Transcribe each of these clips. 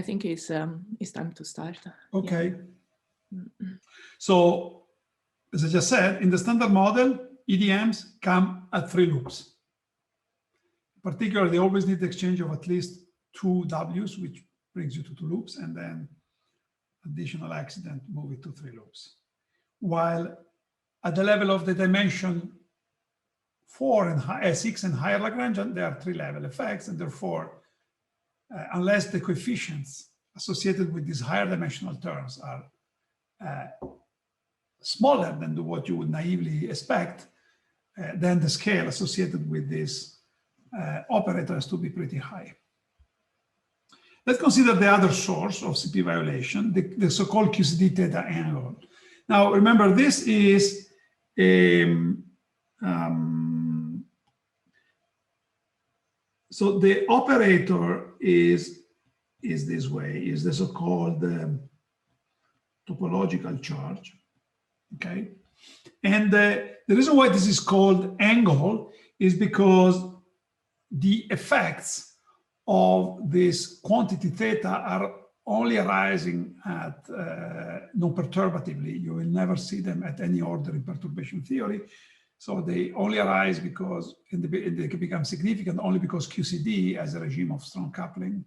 think it's time to start. Okay. Yeah. So, as I just said, in the standard model, EDMs come at 3 loops. In particular, they always need the exchange of at least 2 Ws, which brings you to 2 loops, and then additional accident move it to 3 loops. While at the level of the dimension 4 and 6 and higher Lagrangian, there are 3-level effects, and therefore, unless the coefficients associated with these higher dimensional terms are smaller than what you would naively expect, then the scale associated with this operator has to be pretty high. Let's consider the other source of CP violation, the so-called QCD theta angle. Now, remember, this is so the operator is this way, is the so-called topological charge, okay? And the reason why this is called angle is because the effects of this quantity theta are only arising at non-perturbatively. You will never see them at any order in perturbation theory. So they only arise because, and they can become significant only because QCD has a regime of strong coupling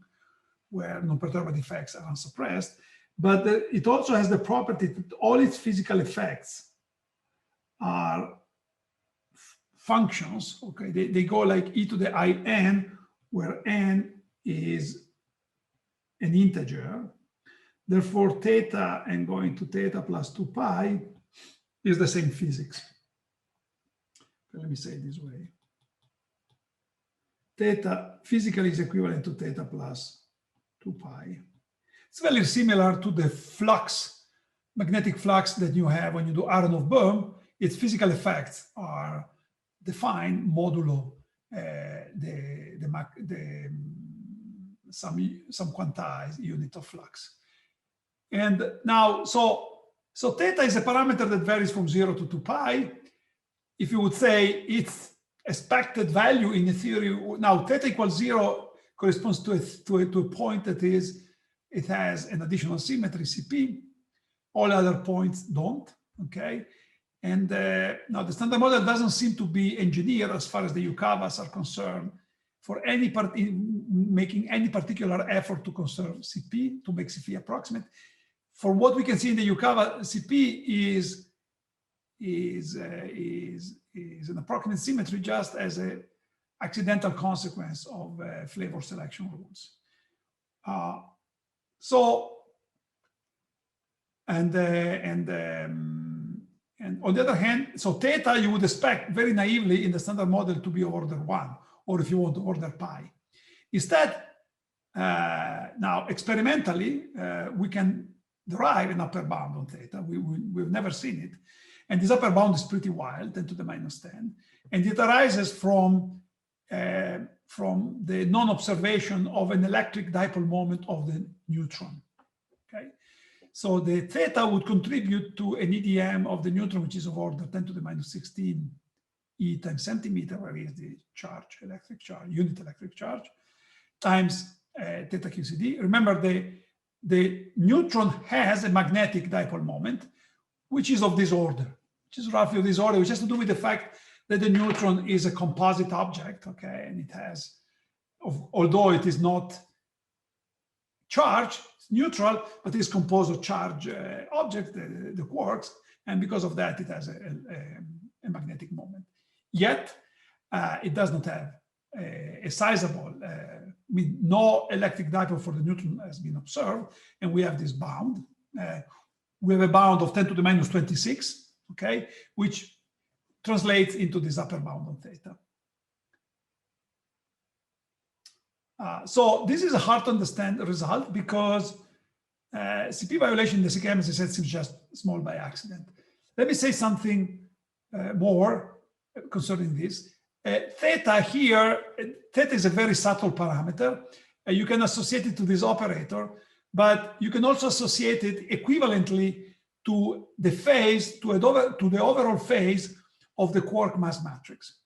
where non-perturbative effects are unsuppressed. But it also has the property that all its physical effects are functions, okay? They go like e to the in, where n is an integer. Therefore, theta and going to theta plus 2 pi is the same physics. Let me say it this way. Theta physically is equivalent to theta plus 2 pi. It's very similar to the flux, magnetic flux that you have when you do Aharonov-Bohm. Its physical effects are defined modulo some quantized unit of flux. And now, so theta is a parameter that varies from 0 to 2 pi. If you would say its expected value in the theory, now theta equals 0 corresponds to a point that it has an additional symmetry, CP. All other points don't, okay? And now the standard model doesn't seem to be engineered as far as the Yukawas are concerned for any part in making any particular effort to conserve CP, to make CP approximate. For what we can see in the Yukawa, CP is an approximate symmetry just as an accidental consequence of flavor selection rules. And on the other hand, so theta you would expect very naively in the standard model to be order 1, or if you want order pi. Instead, now experimentally, we can derive an upper bound on theta. We've never seen it. And this upper bound is pretty wild, 10 to the minus 10. And it arises from the non-observation of an electric dipole moment of the neutron, okay? So the theta would contribute to an EDM of the neutron, which is of order 10 to the minus 16 E times centimeter, where is the charge, electric charge, unit electric charge, times theta QCD. Remember, the neutron has a magnetic dipole moment, which is of this order, which is roughly of this order, which has to do with the fact that the neutron is a composite object, okay? And it has, although it is not charged, it's neutral, but it's composed of charge objects, the quarks, and because of that, it has a magnetic moment. Yet, it does not have a sizable, no electric dipole for the neutron has been observed, and we have this bound. We have a bound of 10 to the minus 26, okay, which translates into this upper bound on theta. So this is a hard to understand result because CP violation in the CKM, as I said, seems just small by accident. Let me say something more concerning this. Theta here, theta is a very subtle parameter. You can associate it to this operator, but you can also associate it equivalently to the phase, to the overall phase of the quark mass matrix,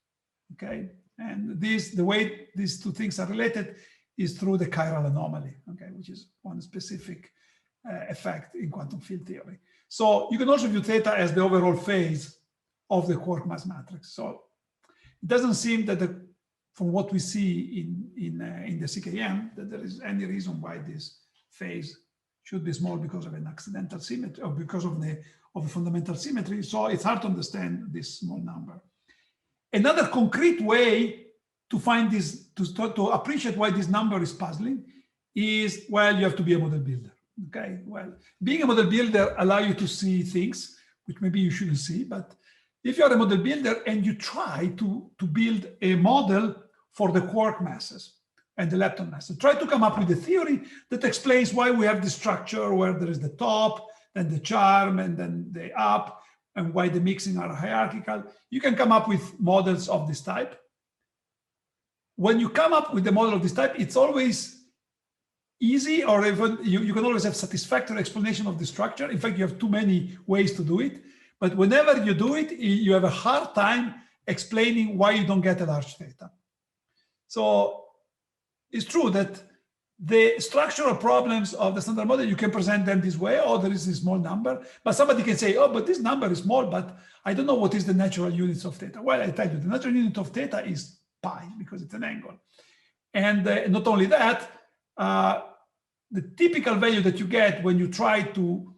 okay? And the way these two things are related is through the chiral anomaly, okay, which is one specific effect in quantum field theory. So you can also view theta as the overall phase of the quark mass matrix. So it doesn't seem that from what we see in the CKM, that there is any reason why this phase should be small because of an accidental symmetry or because of the fundamental symmetry. So it's hard to understand this small number. Another concrete way to find this, to appreciate why this number is puzzling is, well, you have to be a model builder. Okay, well, being a model builder allows you to see things which maybe you shouldn't see, but if you're a model builder and you try to build a model for the quark masses and the lepton masses, try to come up with a theory that explains why we have this structure where there is the top, then the charm, and then the up, and why the mixing are hierarchical. You can come up with models of this type. When you come up with a model of this type, it's always easy, or even you can always have satisfactory explanation of the structure. In fact, you have too many ways to do it. But whenever you do it, you have a hard time explaining why you don't get a large theta. So it's true that the structural problems of the standard model, you can present them this way, or there is a small number, but somebody can say, oh, but this number is small, but I don't know what is the natural units of theta. Well, I tell you, the natural unit of theta is pi, because it's an angle. And not only that, the typical value that you get when you try to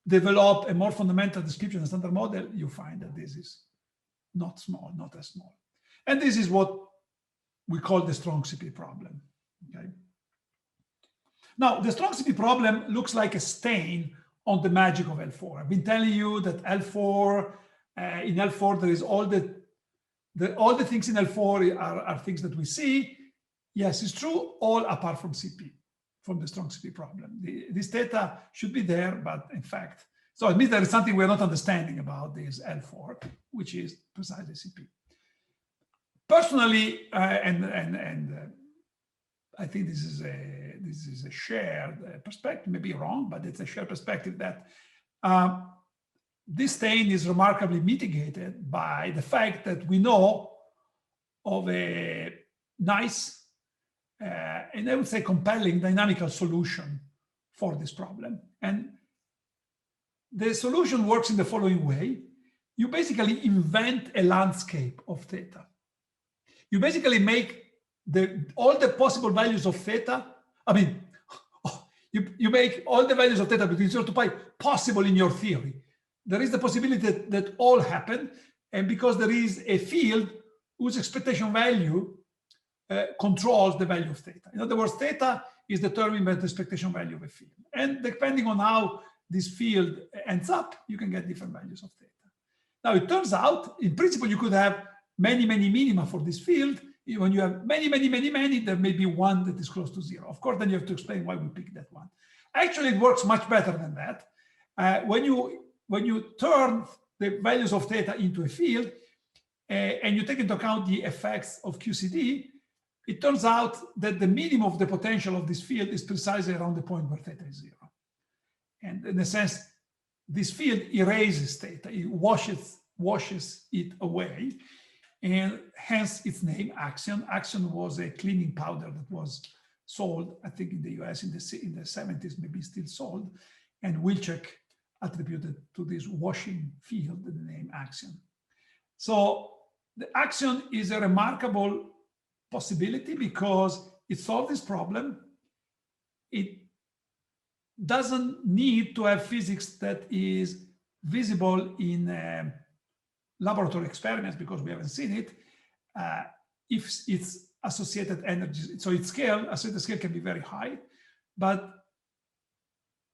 develop a more fundamental description of the standard model, you find that this is not small, not as small. And this is what we call the strong CP problem. Okay. Now, the strong CP problem looks like a stain on the magic of L4. I've been telling you that L4, in L4, there is all the things in L4 are things that we see. Yes, it's true, all apart from CP, from the strong CP problem. This theta should be there, but in fact, so it means there is something we're not understanding about this L4, which is precisely CP. Personally, I think this is a shared perspective, maybe wrong, but it's a shared perspective that this stain is remarkably mitigated by the fact that we know of a nice and I would say compelling dynamical solution for this problem. And the solution works in the following way. You basically invent a landscape of theta. You basically make all the possible values of theta, you make all the values of theta between 0 to pi possible in your theory. There is the possibility that all happen, and because there is a field whose expectation value controls the value of theta. In other words, theta is determined by the expectation value of a field. And depending on how this field ends up, you can get different values of theta. Now, it turns out, in principle, you could have many, many minima for this field. When you have many, many, many, many, there may be one that is close to 0. Of course, then you have to explain why we picked that one. Actually, it works much better than that. When you turn the values of theta into a field, and you take into account the effects of QCD, it turns out that the minimum of the potential of this field is precisely around the point where theta is 0. And in a sense, this field erases theta, it washes it away, and hence its name, Axion. Axion was a cleaning powder that was sold, I think in the US in the 70s, maybe still sold, and Wilczek attributed to this washing field the name Axion. So the Axion is a remarkable possibility because it solves this problem. It doesn't need to have physics that is visible in laboratory experiments because we haven't seen it. If its associated energies, so its scale, associated scale can be very high, but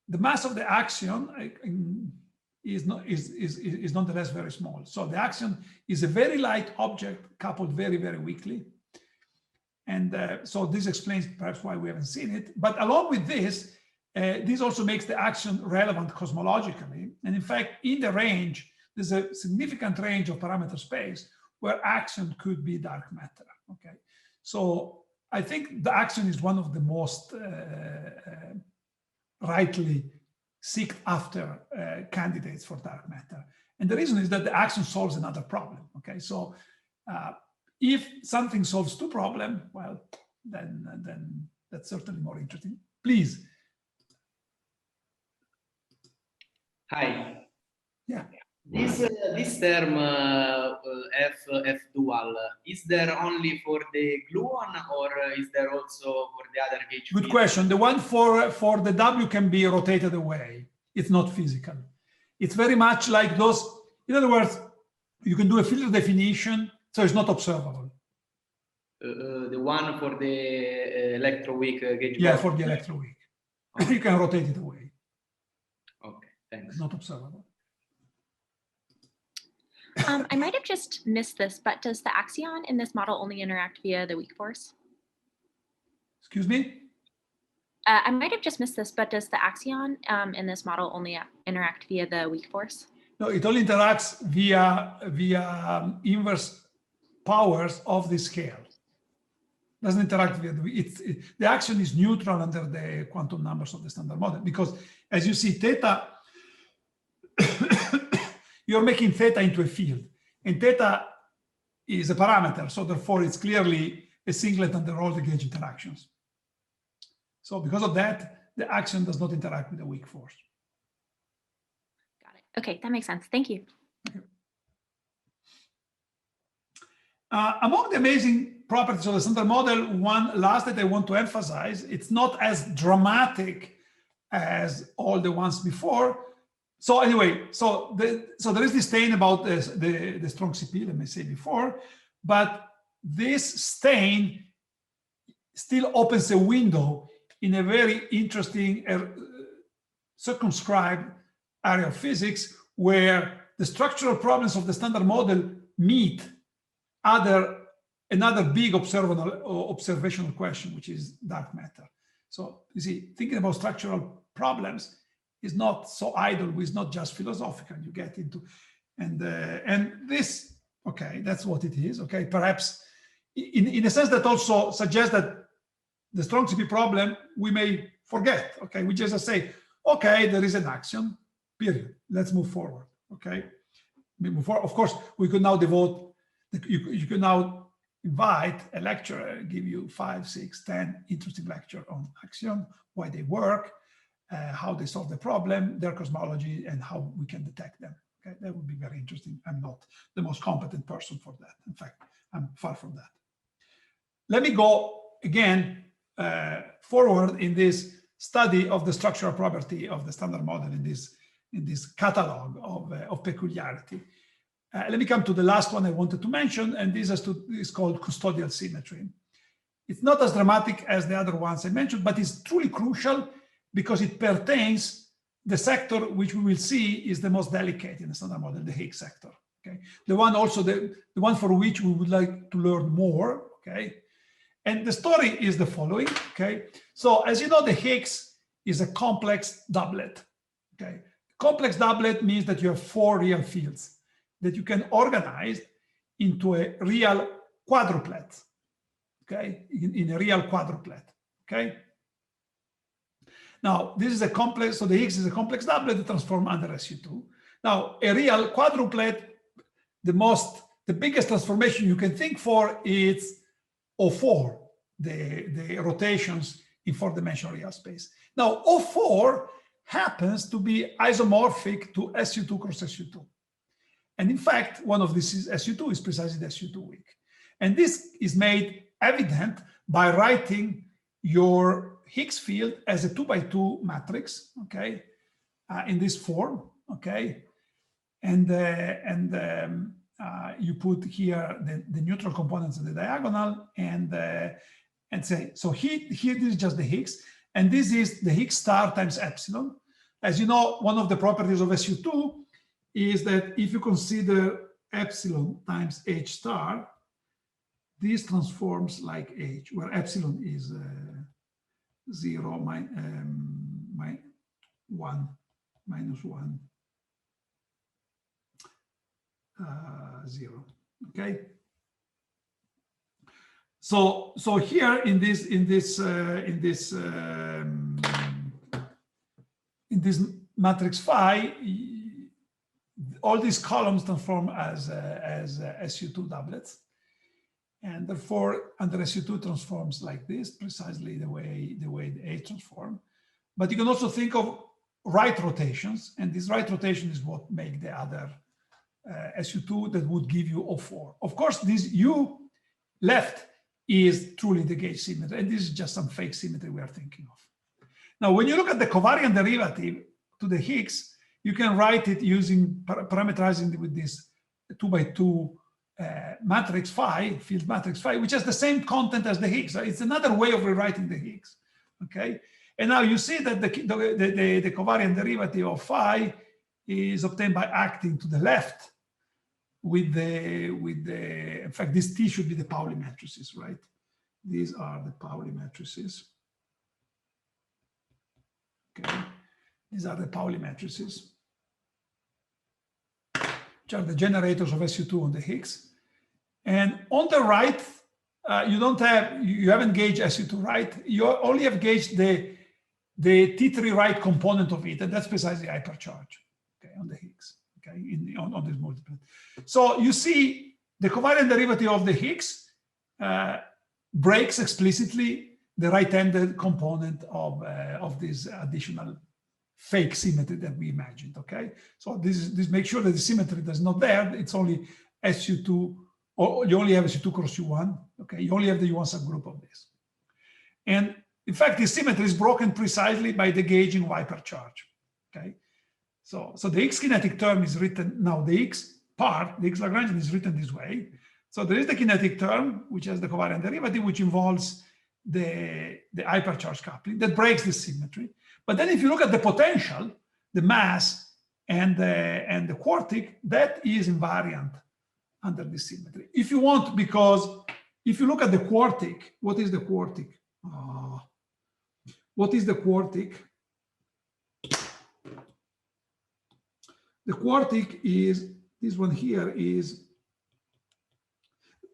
the mass of the axion is nonetheless very small. So the axion is a very light object coupled very, very weakly. And so this explains perhaps why we haven't seen it. But along with this, this also makes the axion relevant cosmologically. And in fact, in the range, there's a significant range of parameter space where axion could be dark matter. Okay, so I think the axion is one of the most rightly sought after candidates for dark matter. And the reason is that the axion solves another problem. Okay, so if something solves two problems, well, then That's certainly more interesting. Please. Hi. Yeah. This term F dual, is there only for the gluon, or is there also for the other gauge? Good question. The one for the W can be rotated away. It's not physical. It's very much like those. In other words, you can do a filter definition, so it's not observable. The one for the electroweak gauge. Yeah, for the electroweak. Okay. You can rotate it away. Okay, thanks. It's not observable. I might have just missed this, but does the axion in this model only interact via the weak force? Excuse me? I might have just missed this, but does the axion in this model only interact via the weak force? No, it only interacts via inverse powers of the scale. Doesn't interact via the action is neutral under the quantum numbers of the standard model, because as you see, theta, you're making theta into a field, and theta is a parameter, so therefore it's clearly a singlet under all the gauge interactions. So because of that, the action does not interact with the weak force. Got it. Okay, that makes sense. Thank you. Okay. Among the amazing properties of the standard model, one last that I want to emphasize, it's not as dramatic as all the ones before. So anyway, so there is this stain about the strong CP, let me say before, but this stain still opens a window in a very interesting circumscribed area of physics where the structural problems of the standard model meet another big observational question, which is dark matter. So you see, thinking about structural problems is not so idle, it's not just philosophical. You get into, and this, okay, that's what it is. Okay, perhaps in a sense that also suggests that the strong CP problem we may forget. Okay, we just say, okay, there is an axiom, period. Let's move forward. Okay, we move forward. Of course, we could now devote. You could now invite a lecturer, give you 5, 6, 10 interesting lecture on axiom, why they work, how they solve the problem, their cosmology, and how we can detect them. Okay, that would be very interesting. I'm not the most competent person for that. In fact, I'm far from that. Let me go again forward in this study of the structural property of the standard model in this catalog of peculiarity. Let me come to the last one I wanted to mention, and this is called custodial symmetry. It's not as dramatic as the other ones I mentioned, but it's truly crucial because it pertains the sector which we will see is the most delicate in the standard model, the Higgs sector. Okay, the one also the one for which we would like to learn more. Okay, and the story is the following. Okay, so as you know, the Higgs is a complex doublet. Okay, complex doublet means that you have 4 real fields that you can organize into a real quadruplet. Okay, in a real quadruplet. Okay. Now, this is a complex, so the Higgs is a complex doublet that transforms under SU2. Now, a real quadruplet, the biggest transformation you can think for is O4, the rotations in 4-dimensional real space. Now, O4 happens to be isomorphic to SU2 cross SU2. And in fact, one of these is SU2 is precisely the SU2 weak. And this is made evident by writing your Higgs field as a 2x2 matrix, okay, in this form, okay, and you put here the neutral components in the diagonal, and say, so here this is just the Higgs, and this is the Higgs star times epsilon. As you know, one of the properties of SU2 is that if you consider epsilon times H star, this transforms like H, where epsilon is 0, 1, minus 1, 0. Okay. So here in this matrix phi, all these columns transform as SU2 doublets, And therefore, under SU2 transforms like this, precisely the way the A transform. But you can also think of right rotations, and this right rotation is what make the other SU2 that would give you O4. Of course, this U left is truly the gauge symmetry, and this is just some fake symmetry we are thinking of. Now, when you look at the covariant derivative to the Higgs, you can write it using parameterizing with this 2x2 matrix phi, field matrix phi, which has the same content as the Higgs. So it's another way of rewriting the Higgs. Okay, and now you see that the covariant derivative of phi is obtained by acting to the left with the in fact, this T should be the Pauli matrices, right? These are the Pauli matrices. Okay, these are the Pauli matrices, which are the generators of SU2 on the Higgs. And on the right, you haven't gauged SU2 right. You only have gauged the T3 right component of it, and that's precisely hypercharge, okay, on the Higgs, okay, on this multiplet. So you see the covariant derivative of the Higgs breaks explicitly the right-handed component of this additional fake symmetry that we imagined, okay? So this makes sure that the symmetry that's not there, it's only SU2, or you only have SU2 cross U1, okay? You only have the U1 subgroup of this. And in fact, this symmetry is broken precisely by the gauging of hypercharge, okay? So the Higgs kinetic term is written, now the Higgs part, the Higgs Lagrangian is written this way. So there is the kinetic term, which has the covariant derivative, which involves the hypercharge coupling that breaks this symmetry. But then if you look at the potential, the mass and the quartic, that is invariant under this symmetry. If you want, because if you look at the quartic, what is the quartic? What is the quartic? The quartic is, this one here is,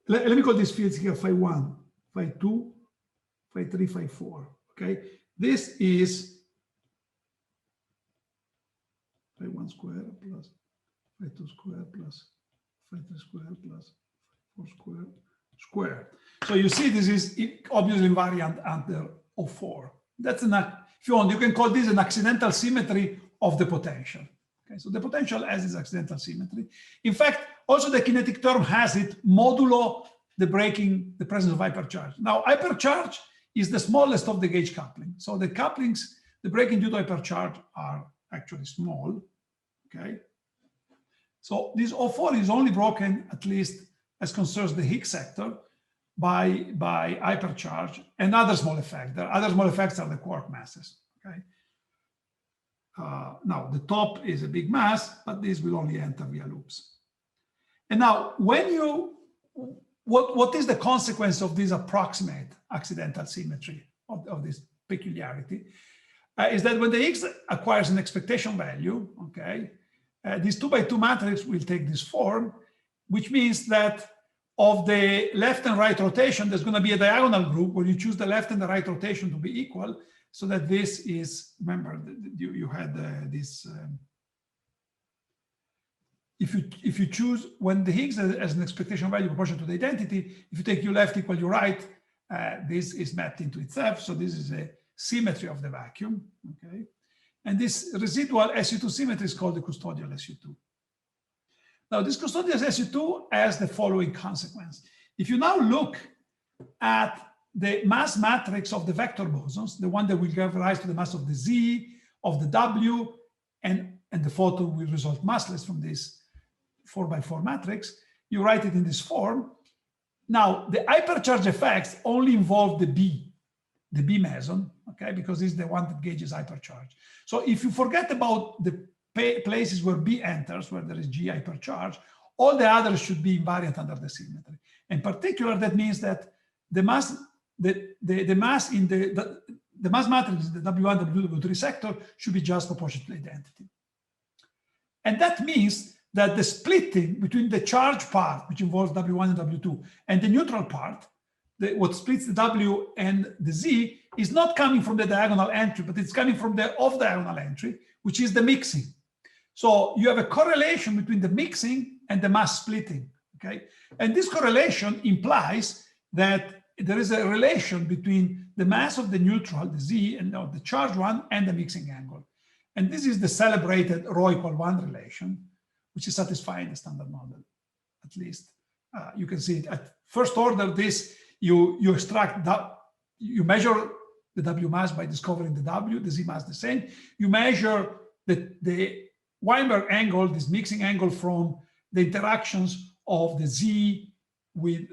let me call these fields here phi 1, phi 2, phi 3, phi 4, okay? This is phi 1 square plus phi 2 square plus phi 3 square plus phi 4 square. So you see this is obviously invariant under O4. That's if you want, you can call this an accidental symmetry of the potential. Okay, so the potential has this accidental symmetry. In fact, also the kinetic term has it modulo the presence of hypercharge. Now, hypercharge is the smallest of the gauge coupling. So the couplings, the breaking due to hypercharge are actually small, okay? So this O4 is only broken, at least as concerns the Higgs sector, by hypercharge and other small effects. The other small effects are the quark masses, okay? Now, the top is a big mass, but this will only enter via loops. And now, when what is the consequence of this approximate accidental symmetry of this peculiarity? Is that when the Higgs acquires an expectation value, okay, this 2x2 matrix will take this form, which means that of the left and right rotation, there's going to be a diagonal group where you choose the left and the right rotation to be equal, so that this is, remember, you had this, if you choose, when the Higgs has an expectation value proportional to the identity, if you take U left equal U right, this is mapped into itself. So this is a symmetry of the vacuum, okay? And this residual SU2 symmetry is called the custodial SU2. Now, this custodial SU2 has the following consequence. If you now look at the mass matrix of the vector bosons, the one that will give rise to the mass of the Z, of the W, and the photon will result massless from this 4x4 matrix, you write it in this form. Now, the hypercharge effects only involve the B meson, okay, because this is the one that gauges hypercharge. So if you forget about the places where B enters, where there is G hypercharge, all the others should be invariant under the symmetry. In particular, that means that the mass, the mass in the mass matrix, the W1, W2, W3 sector should be just proportional to the identity. And that means that the splitting between the charge part, which involves W1 and W2, and the neutral part, what splits the W and the Z, is not coming from the diagonal entry, but it's coming from the off-diagonal entry, which is the mixing. So you have a correlation between the mixing and the mass splitting, okay? And this correlation implies that there is a relation between the mass of the neutral, the Z, and the charged one, and the mixing angle. And this is the celebrated rho equal 1 relation, which is satisfying the standard model, at least. You can see it at first order. This you extract that, you measure the W mass by discovering the W, the Z mass the same. You measure the Weinberg angle, this mixing angle, from the interactions of the Z with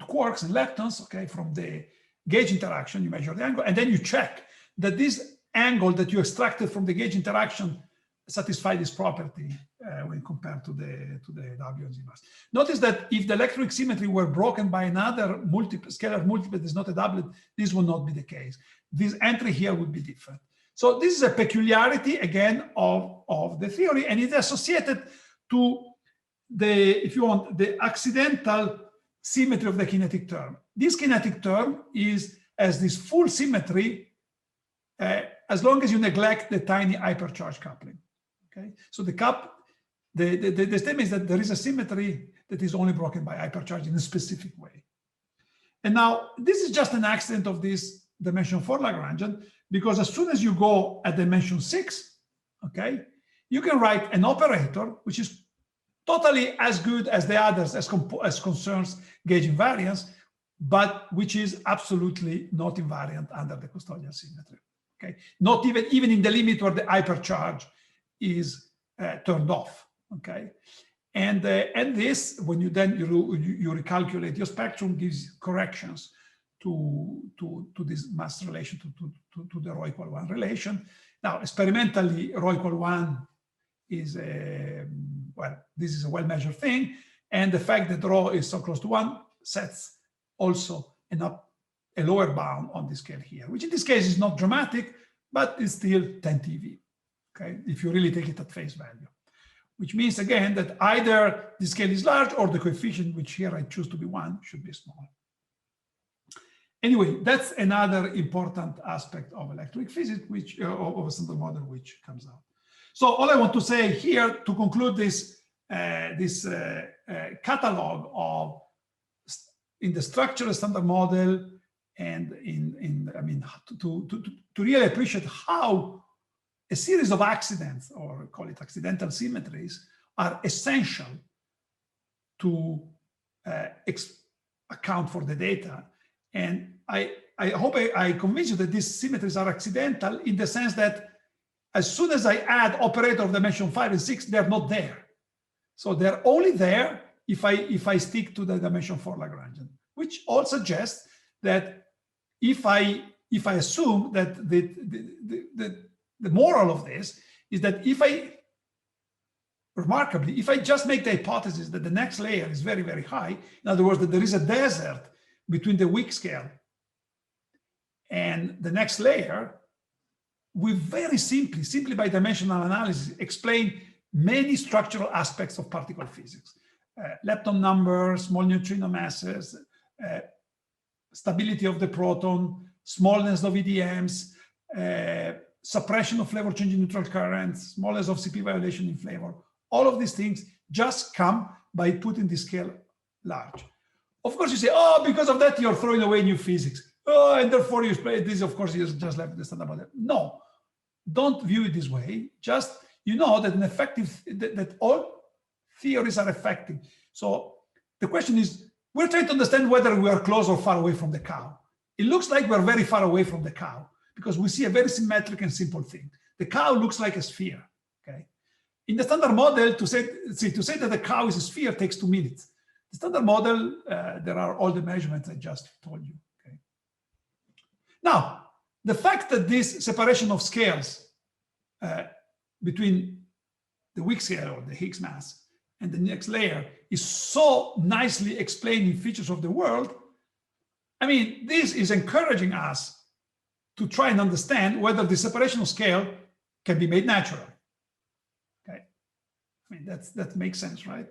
quarks and leptons, okay, from the gauge interaction. You measure the angle, and then you check that this angle that you extracted from the gauge interaction satisfy this property when compared to the W and Z mass. Notice that if the electric symmetry were broken by another scalar multiplet that is not a doublet, this would not be the case. This entry here would be different. So this is a peculiarity, again, of the theory, and it's associated to the, if you want, the accidental symmetry of the kinetic term. This kinetic term has this full symmetry as long as you neglect the tiny hypercharge coupling. Okay, so the statement is that there is a symmetry that is only broken by hypercharge in a specific way. And now this is just an accident of this dimension 4 Lagrangian, because as soon as you go at dimension 6, okay, you can write an operator which is totally as good as the others as concerns gauge invariance, but which is absolutely not invariant under the custodial symmetry. Okay, not even in the limit where the hypercharge is turned off. Okay, and this, when you then you recalculate your spectrum, gives corrections to this mass relation, to the rho equal 1 relation. Now, experimentally, rho equal 1 is well, this is a well-measured thing, and the fact that rho is so close to 1 sets also a lower bound on the scale here, which in this case is not dramatic, but it's still 10 TeV. Okay, if you really take it at face value, which means again that either the scale is large or the coefficient, which here I choose to be 1, should be small. Anyway, that's another important aspect of electric physics, which of a standard model, which comes out. So all I want to say here to conclude this catalog of in the structural standard model, and to really appreciate how a series of accidents, or call it accidental symmetries, are essential to account for the data. And I hope I convince you that these symmetries are accidental in the sense that as soon as I add operator of dimension 5 and 6, they're not there. So they're only there if I stick to the dimension 4 Lagrangian, which all suggests that if I assume that the moral of this is that remarkably, if I just make the hypothesis that the next layer is very, very high, in other words, that there is a desert between the weak scale and the next layer, we very simply by dimensional analysis, explain many structural aspects of particle physics. Lepton number, small neutrino masses, stability of the proton, smallness of EDMs, suppression of flavor change in neutral currents, smallness of CP violation in flavor. All of these things just come by putting the scale large. Of course, you say, oh, because of that, you're throwing away new physics. Oh, and therefore you play this, of course, you just left the standard model. No, don't view it this way. Just, you know that an effective, that all theories are effective. So the question is, we're trying to understand whether we are close or far away from the cow. It looks like we're very far away from the cow because we see a very symmetric and simple thing. The cow looks like a sphere, okay? In the standard model, to say that the cow is a sphere takes 2 minutes. The standard model, there are all the measurements I just told you, okay? Now, the fact that this separation of scales between the weak scale, or the Higgs mass, and the next layer is so nicely explained in features of the world, I mean, this is encouraging us to try and understand whether the separation of scale can be made natural. Okay, I mean, that makes sense, right?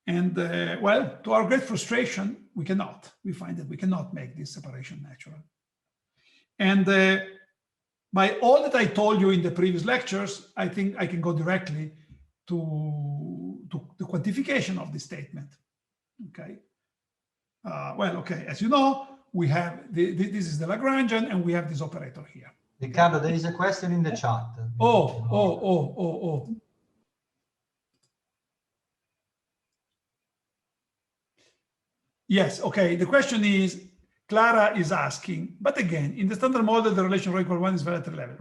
And well, to our great frustration, we cannot. We find that we cannot make this separation natural. And by all that I told you in the previous lectures, I think I can go directly to the quantification of this statement. Okay. Well, okay, as you know, we have this is the Lagrangian, and we have this operator here. Riccardo, there is a question in the chat. Oh. Yes, okay. The question is, Clara is asking, but again, in the standard model, the relation rho equal 1 is valid at 3 level.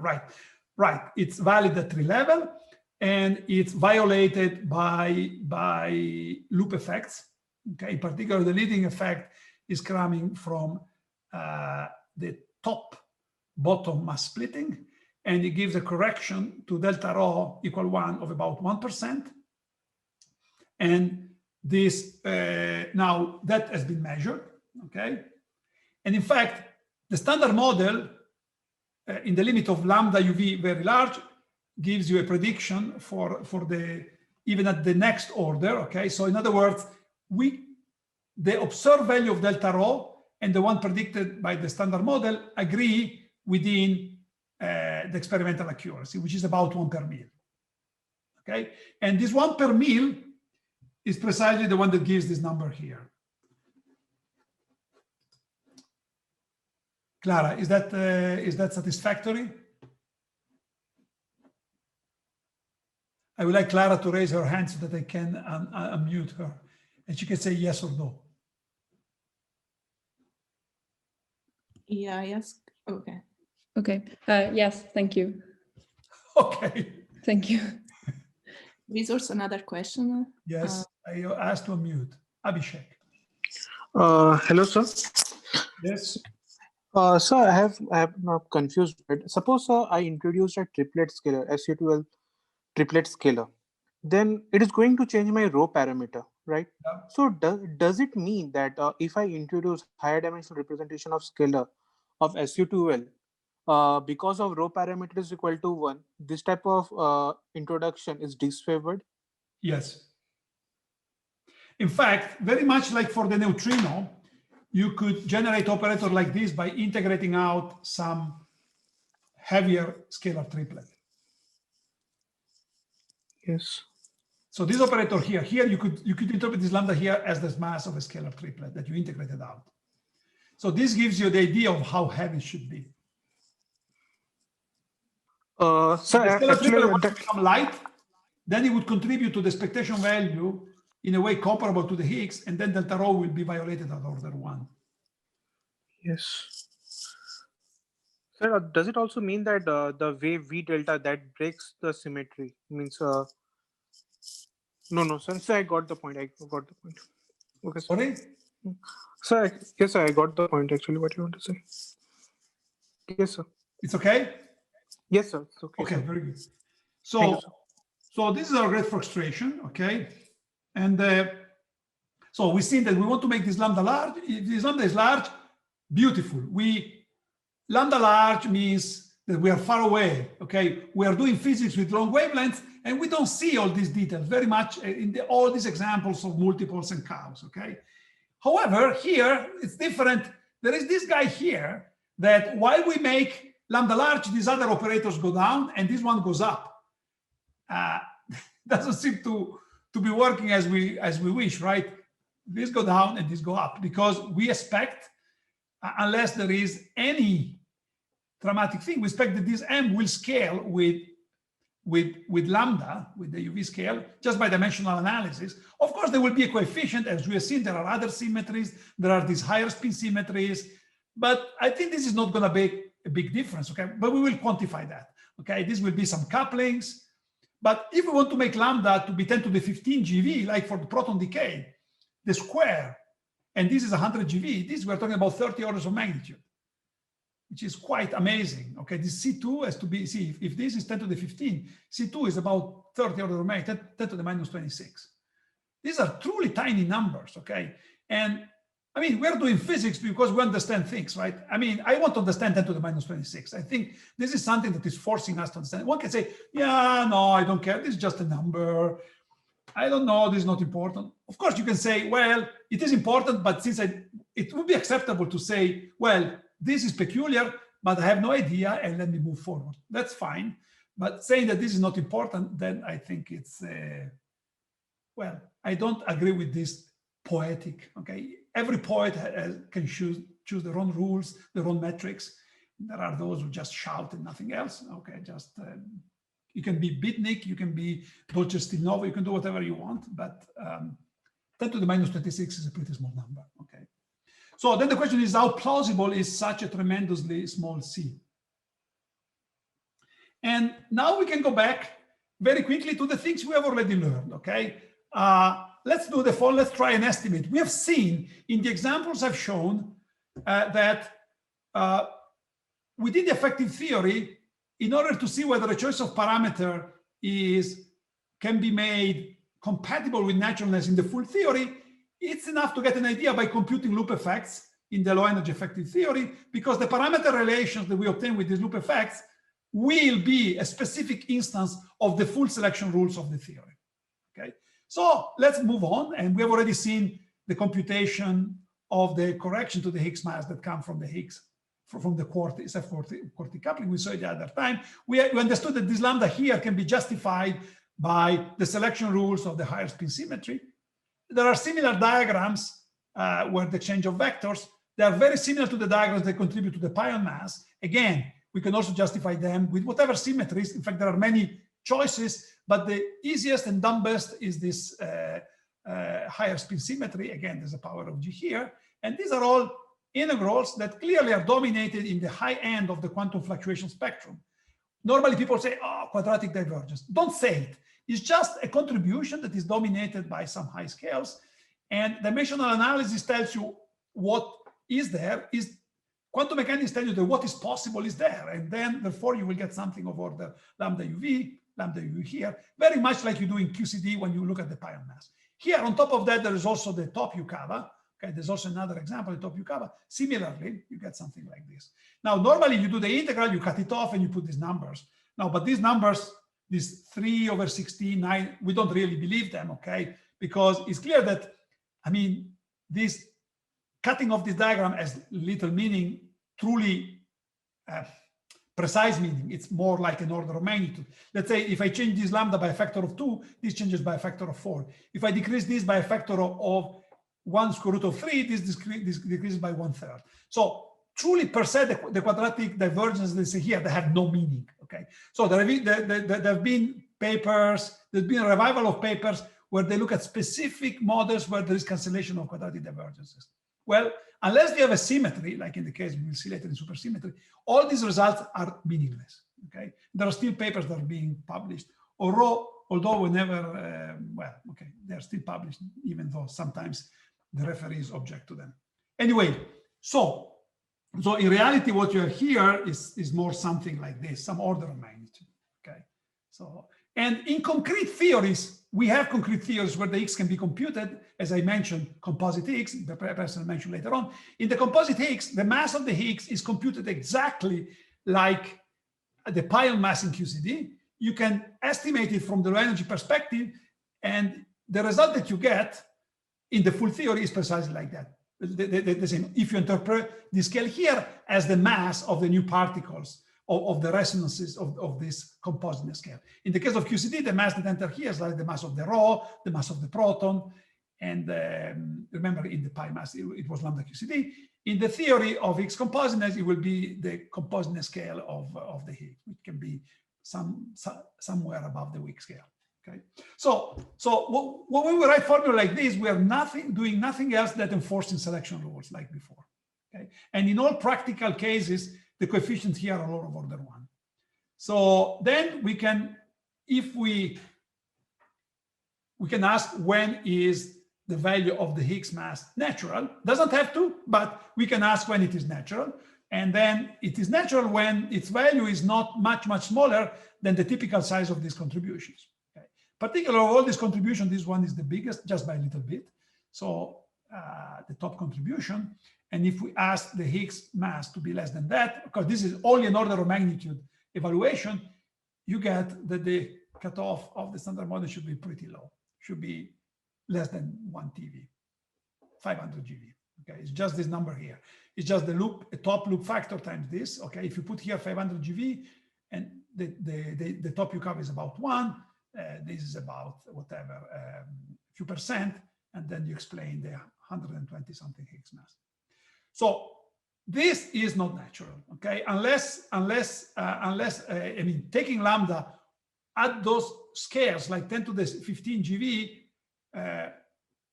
Right. It's valid at 3 level, and it's violated by loop effects. Okay, in particular, the leading effect is coming from the top-bottom mass splitting, and it gives a correction to delta rho equal 1 of about 1%. And this, now that has been measured, okay? And in fact, the standard model in the limit of lambda UV very large gives you a prediction for the, even at the next order, okay? So in other words, the observed value of delta rho and the one predicted by the standard model agree within the experimental accuracy, which is about 1 per mil, okay? And this 1 per mil is precisely the one that gives this number here. Clara, is that satisfactory? I would like Clara to raise her hand so that I can unmute her, and she can say yes or no. Yeah, yes. Okay. Okay. Yes, thank you. Okay. Thank you. There's also another question. Yes, I asked to unmute. Abhishek. Hello, sir. Yes. Sir, I have not confused. Suppose, sir, I introduced a triplet scalar, SU12 triplet scalar. Then it is going to change my rho parameter, right? Yeah. So does it mean that if I introduce higher dimensional representation of scalar of SU12, because of rho parameter is equal to 1, this type of introduction is disfavored? Yes. In fact, very much like for the neutrino, you could generate operator like this by integrating out some heavier scalar triplet. Yes. So this operator here you could interpret this lambda here as the mass of a scalar triplet that you integrated out. So this gives you the idea of how heavy it should be. Sir, if the scalar actually, triplet wants to become light, then it would contribute to the expectation value in a way comparable to the Higgs, and then delta rho will be violated at order 1. yes. Sir, does it also mean that the wave V delta that breaks the symmetry means? No, sir. Sir, I got the point. Okay, sir. Sorry? Sir, yes, sir, I got the point. Actually, what you want to say? Yes, sir. It's okay? Yes, sir. It's okay. Okay, Sir. very good. Thank So, you, sir. so this is our great frustration, okay? And so we see that we want to make this lambda large. If this lambda is large, beautiful. Lambda large means that we are far away, okay? We are doing physics with long wavelengths, and we don't see all these details very much in all these examples of multiples and cows, okay? However, here it's different. There is this guy here that while we make lambda large, these other operators go down and this one goes up. Doesn't seem to be working as we wish, right? This go down and this go up because we expect, unless there is any dramatic thing, we expect that this M will scale with lambda, with the UV scale, just by dimensional analysis. Of course, there will be a coefficient. As we have seen, there are other symmetries. There are these higher spin symmetries. But I think this is not going to make a big difference, okay? But we will quantify that, okay? This will be some couplings. But if we want to make lambda to be 10 to the 15 GeV, like for the proton decay, the square, and this is 100 GeV, this we're talking about 30 orders of magnitude, which is quite amazing. Okay, this C2 has to be, see, if this is 10 to the 15, C2 is about 30 orders of magnitude, 10 to the minus 26. These are truly tiny numbers, okay? And I mean, we're doing physics because we understand things, right? I mean, I want to understand 10 to the minus 26. I think this is something that is forcing us to understand. One can say, yeah, no, I don't care. This is just a number. I don't know, this is not important. Of course, you can say, well, it is important, but since it would be acceptable to say, well, this is peculiar, but I have no idea, and let me move forward. That's fine. But saying that this is not important, then I think it's, well, I don't agree with this poetic, okay? Every poet can choose their own rules, their own metrics. There are those who just shout and nothing else, okay? Just, you can be beatnik, you can be Dolce Stil Novo, you can do whatever you want, but 10 to the minus 26 is a pretty small number, okay? So then the question is, how plausible is such a tremendously small c? And now we can go back very quickly to the things we have already learned, okay? Let's do the following, let's try an estimate. We have seen in the examples I've shown that within the effective theory, in order to see whether a choice of parameter can be made compatible with naturalness in the full theory, it's enough to get an idea by computing loop effects in the low energy effective theory, because the parameter relations that we obtain with these loop effects will be a specific instance of the full selection rules of the theory. Okay, so let's move on. And we have already seen the computation of the correction to the Higgs mass that come from the Higgs, from the F-Corti coupling. We saw it the other time. We understood that this lambda here can be justified by the selection rules of the higher spin symmetry. There are similar diagrams where the change of vectors, they are very similar to the diagrams that contribute to the pion mass. Again, we can also justify them with whatever symmetries. In fact, there are many choices, but the easiest and dumbest is this higher spin symmetry. Again, there's a power of G here. And these are all integrals that clearly are dominated in the high end of the quantum fluctuation spectrum. Normally people say, oh, quadratic divergence. Don't say it. It's just a contribution that is dominated by some high scales. And dimensional analysis tells you what is there. Quantum mechanics tell you that what is possible is there. And then therefore you will get something of order lambda UV, lambda UV here, very much like you do in QCD when you look at the pion mass. Here on top of that, there is also the top Yukawa. Okay, there's also another example, the top Yukawa. Similarly, you get something like this. Now, normally you do the integral, you cut it off and you put these numbers. Now, but these numbers, this 3 over 16, 9, we don't really believe them, okay? Because it's clear that, I mean, this cutting off this diagram has little meaning, truly precise meaning. It's more like an order of magnitude. Let's say if I change this lambda by a factor of 2, this changes by a factor of 4. If I decrease this by a factor of 1 square root of 3, this decreases by 1/3. So truly per se, the quadratic divergences they say here, they have no meaning, okay? So there have been papers, there's been a revival of papers where they look at specific models where there is cancellation of quadratic divergences. Well, unless they have a symmetry, like in the case we will see later in supersymmetry, all these results are meaningless, okay? There are still papers that are being published, although whenever, well, okay, they're still published, even though sometimes the referees object to them. Anyway, so in reality, what you have here is more something like this, some order of magnitude, okay? So, and in concrete theories, we have concrete theories where the Higgs can be computed, as I mentioned, composite Higgs, the person mentioned later on. In the composite Higgs, the mass of the Higgs is computed exactly like the pion mass in QCD. You can estimate it from the low energy perspective, and the result that you get in the full theory is precisely like that. The same. If you interpret the scale here as the mass of the new particles of the resonances of this composite scale. In the case of QCD, the mass that enter here is like the mass of the rho, the mass of the proton, and remember in the pi mass it was lambda QCD. In the theory of Higgs compositeness, it will be the compositeness scale of the Higgs, which can be somewhere above the weak scale. Okay, so when we write formula like this, we are doing nothing else than enforcing selection rules like before. Okay, and in all practical cases, the coefficients here are all of order 1. So then we can, if we can ask when is the value of the Higgs mass natural. Doesn't have to, but we can ask when it is natural. And then it is natural when its value is not much smaller than the typical size of these contributions. Particularly of all these contributions, this one is the biggest, just by a little bit. So the top contribution. And if we ask the Higgs mass to be less than that, because this is only an order of magnitude evaluation, you get that the cutoff of the standard model should be pretty low, should be less than 1 TeV, 500 GeV. Okay, it's just this number here. It's just the loop, a top loop factor times this. Okay, if you put here 500 GV and the top you cover is about 1, this is about whatever, few percent, and then you explain the 120 something Higgs mass. So this is not natural, okay? Unless I mean, taking lambda at those scales like 10 to the 15 GV,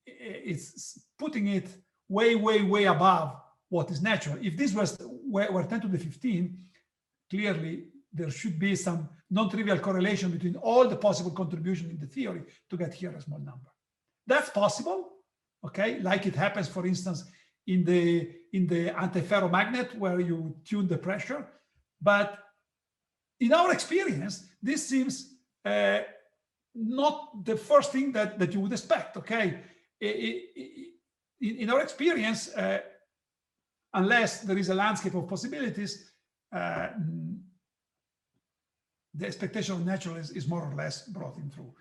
it's putting it way above what is natural. If this were 10 to the 15, clearly there should be some non-trivial correlation between all the possible contributions in the theory to get here a small number. That's possible, okay? Like it happens, for instance, in the antiferromagnet where you tune the pressure. But in our experience, this seems not the first thing that you would expect, okay? In our experience, unless there is a landscape of possibilities, the expectation of natural is more or less brought in through.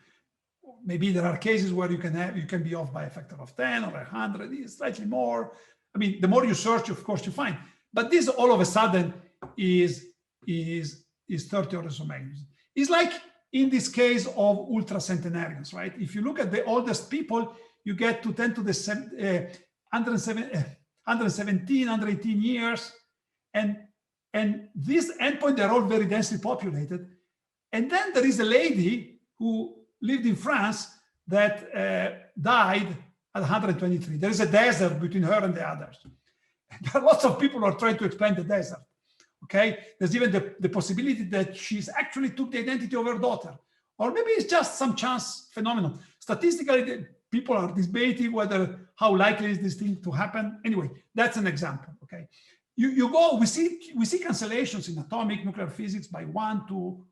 Maybe there are cases where you can be off by a factor of 10 or 100, slightly more. I mean, the more you search, of course, you find. But this all of a sudden is 30 orders of magnitude. It's like in this case of ultra centenarians, right? If you look at the oldest people, you get to 10 to the 117, 118 years, and this endpoint, they're all very densely populated. And then there is a lady who lived in France that died at 123. There is a desert between her and the others. There are lots of people who are trying to explain the desert. Okay, there's even the possibility that she's actually took the identity of her daughter, or maybe it's just some chance phenomenon. Statistically, people are debating how likely is this thing to happen. Anyway, that's an example. Okay, we see cancellations in atomic nuclear physics by 1, 2,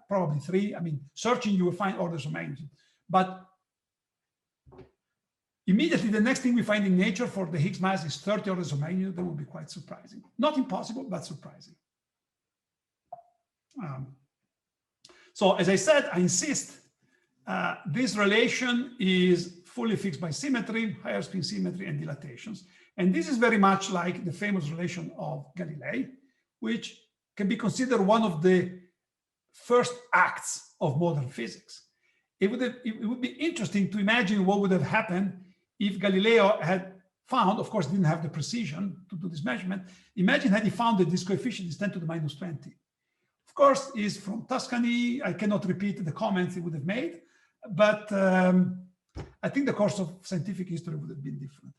probably 3. I mean, searching you will find orders of magnitude, but immediately the next thing we find in nature for the Higgs mass is 30 orders of magnitude. That would be quite surprising. Not impossible, but surprising. So as I said, I insist this relation is fully fixed by symmetry, higher spin symmetry, and dilatations. And this is very much like the famous relation of Galilei, which can be considered one of the first acts of modern physics. It would be interesting to imagine what would have happened if Galileo had found, of course, didn't have the precision to do this measurement. Imagine had he found that this coefficient is 10 to the minus 20. Of course, he's from Tuscany. I cannot repeat the comments he would have made, but I think the course of scientific history would have been different.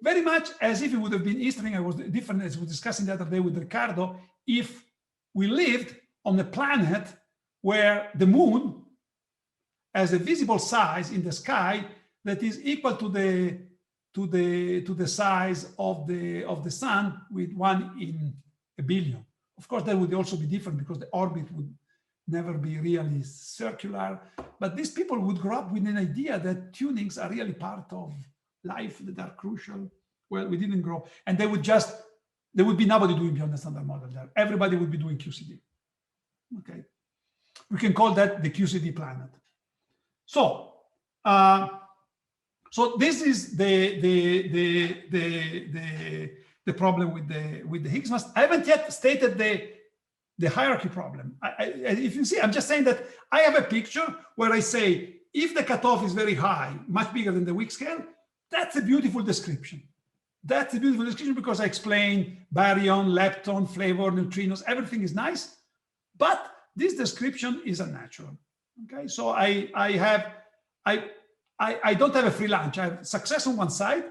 Very much as if it would have been history, I was different, as we were discussing the other day with Riccardo, if we lived on a planet where the moon has a visible size in the sky that is equal to the size of the sun with 1 in a billion. Of course, that would also be different because the orbit would never be really circular. But these people would grow up with an idea that tunings are really part of life, that are crucial. Well, we didn't grow, and there would be nobody doing beyond the standard model there. Everybody would be doing QCD. Okay, we can call that the QCD planet. So, so this is the problem with the Higgs mass. I haven't yet stated the hierarchy problem. If you see, I'm just saying that I have a picture where I say if the cutoff is very high, much bigger than the weak scale, that's a beautiful description. That's a beautiful description because I explain baryon, lepton, flavor, neutrinos, everything is nice, but this description is unnatural. Okay, so I don't have a free lunch. I have success on one side,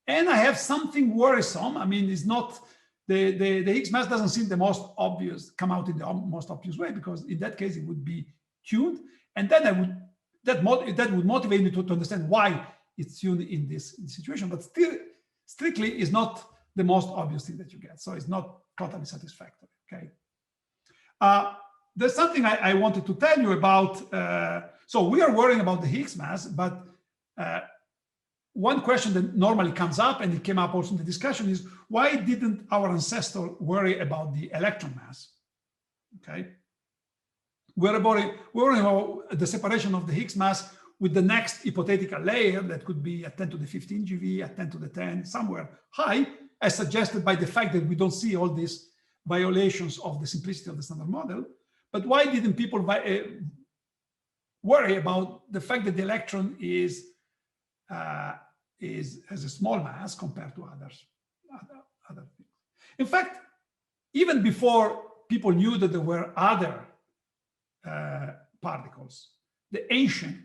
and I have something worrisome. I mean, it's not the Higgs mass doesn't seem the most obvious, come out in the most obvious way, because in that case it would be tuned, and then that would motivate me to understand why it's tuned in this situation, but still strictly is not the most obvious thing that you get. So it's not totally satisfactory. Okay. There's something I wanted to tell you about. So we are worrying about the Higgs mass, but one question that normally comes up, and it came up also in the discussion, is why didn't our ancestor worry about the electron mass? Okay. We're worrying about the separation of the Higgs mass with the next hypothetical layer that could be at 10 to the 15 GeV, at 10 to the 10, somewhere high, as suggested by the fact that we don't see all these violations of the simplicity of the standard model. But why didn't people worry about the fact that the electron has a small mass compared to other things? In fact, even before people knew that there were other particles,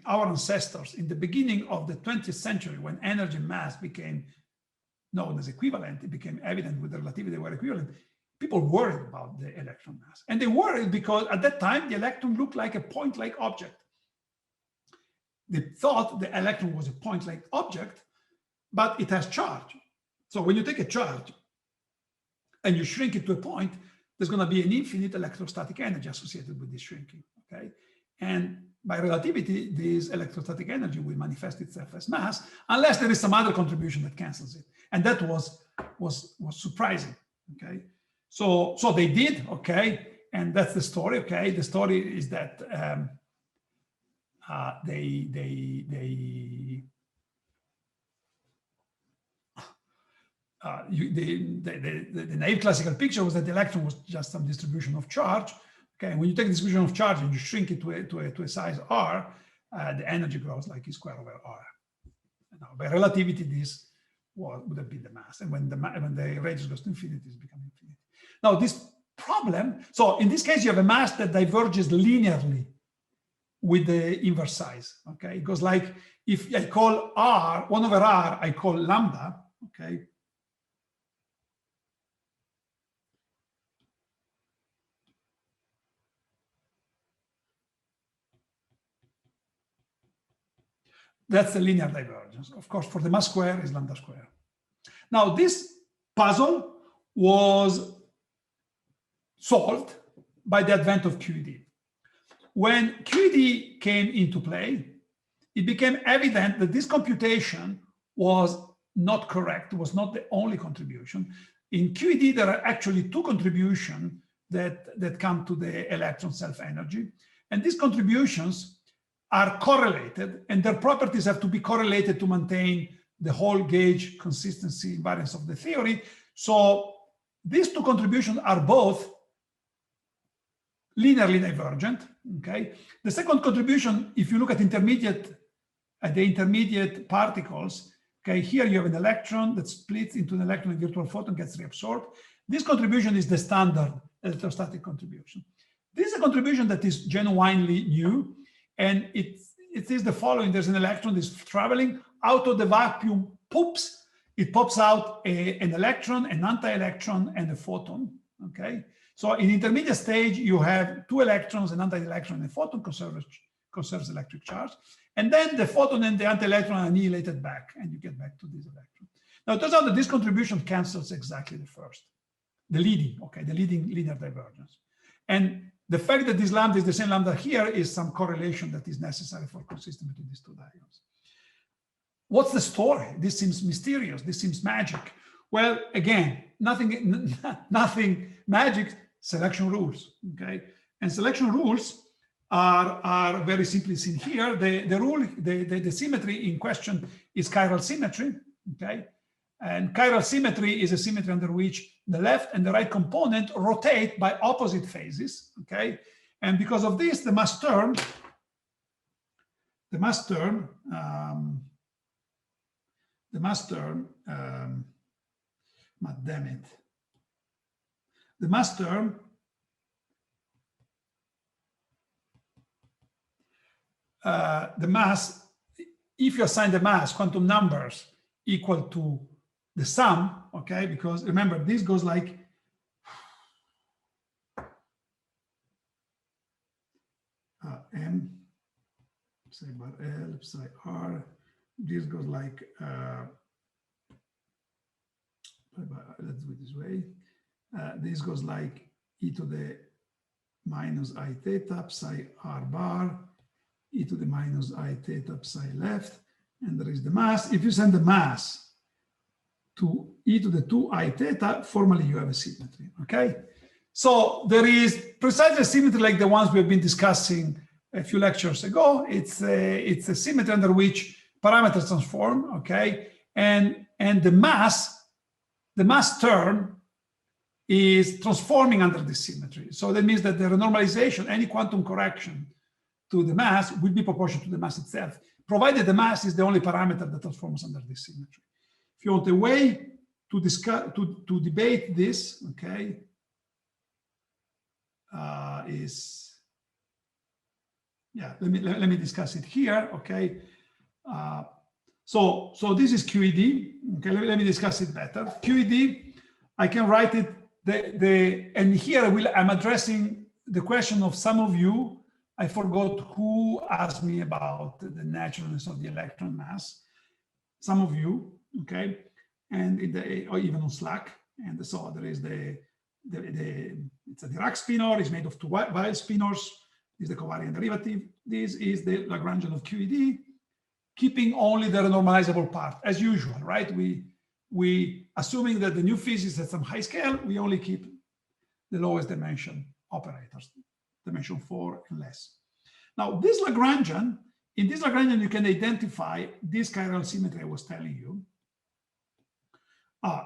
our ancestors in the beginning of the 20th century, when energy and mass became known as equivalent, it became evident with the relativity they were equivalent, people worried about the electron mass. And they worried because at that time, the electron looked like a point-like object. They thought the electron was a point-like object, but it has charge. So when you take a charge and you shrink it to a point, there's going to be an infinite electrostatic energy associated with this shrinking, okay? And by relativity, this electrostatic energy will manifest itself as mass, unless there is some other contribution that cancels it. And that was surprising, okay? So they did, okay? And that's the story, okay? The story is that the naive classical picture was that the electron was just some distribution of charge. Okay, and when you take the distribution of charge and you shrink it to a size r, the energy grows like e squared over r. Now, by relativity, this would have been the mass, and when the radius goes to infinity, it's becoming infinity. Now, this problem. So in this case, you have a mass that diverges linearly with the inverse size. Okay, it goes like if I call r 1 over r, I call lambda. Okay. That's the linear divergence. Of course, for the mass square is lambda square. Now, this puzzle was solved by the advent of QED. When QED came into play, it became evident that this computation was not correct, was not the only contribution. In QED, there are actually two contributions that come to the electron self-energy. And these contributions are correlated, and their properties have to be correlated to maintain the whole gauge consistency invariance of the theory. So these two contributions are both linearly divergent. Okay. The second contribution, if you look at the intermediate particles, okay, here you have an electron that splits into an electron and virtual photon, gets reabsorbed. This contribution is the standard electrostatic contribution. This is a contribution that is genuinely new. And it is the following: there's an electron that's traveling out of the vacuum, poops. It pops out an electron, an anti-electron, and a photon. Okay. So in intermediate stage, you have two electrons, an anti-electron, and a photon, conserves electric charge. And then the photon and the anti-electron are annihilated back, and you get back to this electron. Now it turns out that this contribution cancels exactly the first, the leading linear divergence. And the fact that this lambda is the same lambda here is some correlation that is necessary for consistent between these two diagrams. What's the story? This seems mysterious. This seems magic. Well, again, nothing magic, selection rules, okay? And selection rules are very simply seen here. The symmetry in question is chiral symmetry, okay? And chiral symmetry is a symmetry under which the left and the right component rotate by opposite phases, okay? And because of this, the mass term, if you assign the mass quantum numbers equal to the sum, okay, because remember, this goes like m psi bar L psi R, this goes like let's do it this way, this goes like e to the minus I theta psi R bar, e to the minus I theta psi left, and there is the mass. If you send the mass to e to the 2 I theta, formally you have a symmetry, okay? So there is precisely a symmetry like the ones we have been discussing a few lectures ago. It's a symmetry under which parameters transform, okay? And the mass the mass term is transforming under this symmetry. So that means that the renormalization, any quantum correction to the mass will be proportional to the mass itself, provided the mass is the only parameter that transforms under this symmetry. If you want a way to discuss, to debate this, okay, let me discuss it here, okay. So this is QED. Okay, let me discuss it better. QED, I can write it. And here I'm addressing the question of some of you. I forgot who asked me about the naturalness of the electron mass. Some of you, okay, and or even on Slack. And so there is it's a Dirac spinor. It's made of two Weil spinors. This is the covariant derivative. This is the Lagrangian of QED, keeping only the renormalizable part as usual, right? We assuming that the new physics at some high scale, we only keep the lowest dimension operators, dimension 4 and less. Now, this Lagrangian, in this Lagrangian, you can identify this chiral symmetry I was telling you.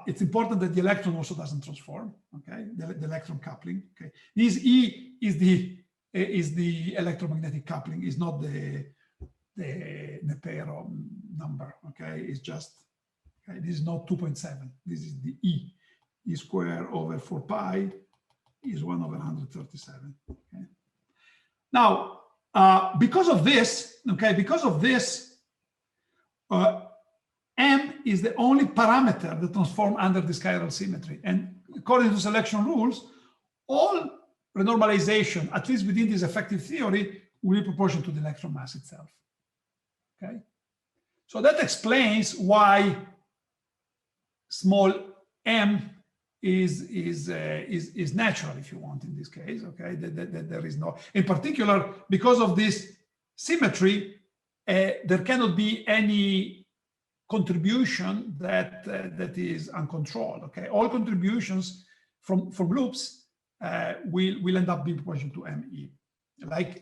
It's important that the electron also doesn't transform, okay? The electron coupling, okay? This E is the electromagnetic coupling, is not the Nepero number, okay? It's just, okay, this is not 2.7. This is the E. E squared over 4 pi is 1 over 137, okay? Now, because of this, okay, M is the only parameter that transforms under this chiral symmetry. And according to selection rules, all renormalization, at least within this effective theory, will be proportional to the electron mass itself. Okay, so that explains why small m is natural, if you want, in this case. Okay, that there is no, in particular, because of this symmetry, there cannot be any contribution that is uncontrolled. Okay, all contributions from loops will end up being proportional to ME,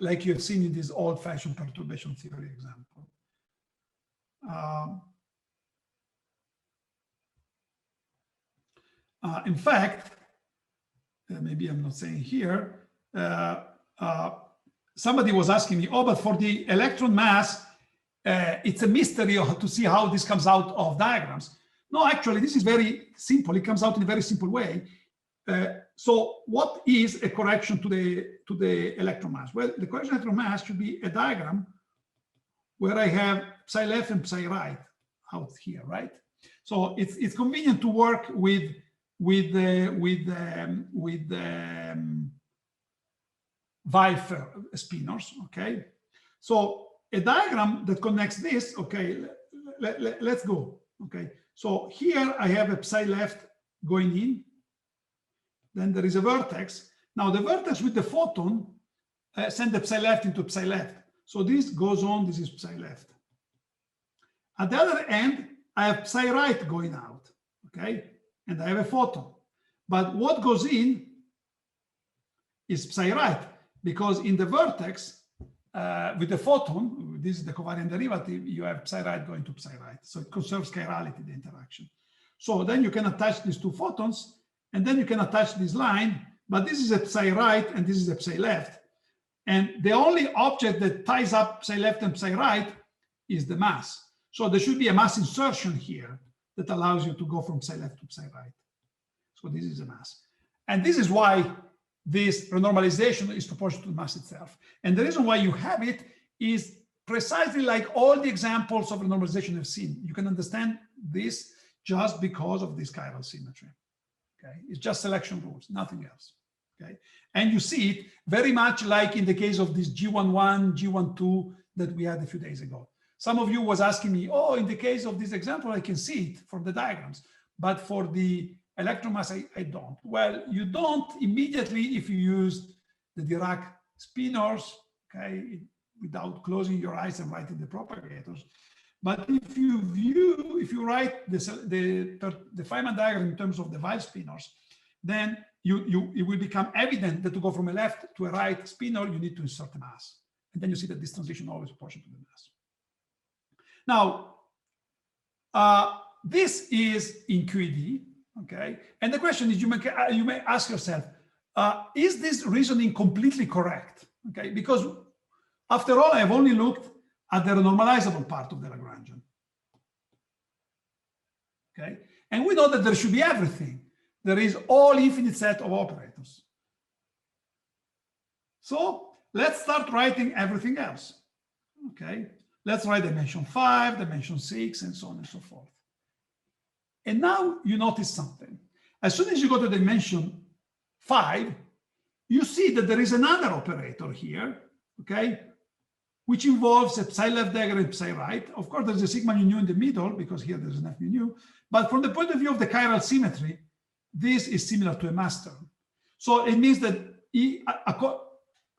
like you have seen in this old-fashioned perturbation theory example. In fact, maybe I'm not saying here, somebody was asking me, oh, but for the electron mass, it's a mystery to see how this comes out of diagrams. No, actually, this is very simple. It comes out in a very simple way. So what is a correction to the electron mass? Well, the correction electron mass should be a diagram where I have psi left and psi right out here, right? So it's convenient to work with Weil spinors, okay? So a diagram that connects this, okay, let's go, okay? So here I have a psi left going in, then there is a vertex. Now the vertex with the photon send the psi left into psi left. So this goes on, this is psi left. At the other end, I have psi right going out, okay? And I have a photon. But what goes in is psi right, because in the vertex, with the photon, this is the covariant derivative, you have psi right going to psi right. So it conserves chirality, the interaction. So then you can attach these two photons, and then you can attach this line, but this is a psi right, and this is a psi left. And the only object that ties up psi left and psi right is the mass. So there should be a mass insertion here that allows you to go from psi left to psi right. So this is a mass. And this is why this renormalization is proportional to the mass itself. And the reason why you have it is precisely like all the examples of renormalization you've seen. You can understand this just because of this chiral symmetry. Okay, it's just selection rules, nothing else. Okay, and you see it very much like in the case of this G11, G12 that we had a few days ago. Some of you was asking me, oh, in the case of this example, I can see it from the diagrams, but for the electron mass, I don't. Well, you don't immediately if you use the Dirac spinors, okay, without closing your eyes and writing the propagators. But if you write the Feynman diagram in terms of the Weil spinors, then it will become evident that to go from a left to a right spinor, you need to insert a mass. And then you see that this transition always proportional to the mass. Now, this is in QED, Okay, and the question is, you may ask yourself, is this reasoning completely correct? Okay, because after all, I've only looked at the normalizable part of the Lagrangian. Okay, and we know that there should be everything. There is all infinite set of operators. So let's start writing everything else. Okay, let's write dimension 5, dimension 6, and so on and so forth. And now you notice something. As soon as you go to dimension 5, you see that there is another operator here, okay, which involves a psi left dagger and psi right. Of course, there's a sigma nu in the middle because here there's an f nu. But from the point of view of the chiral symmetry, this is similar to a mass term. So it means that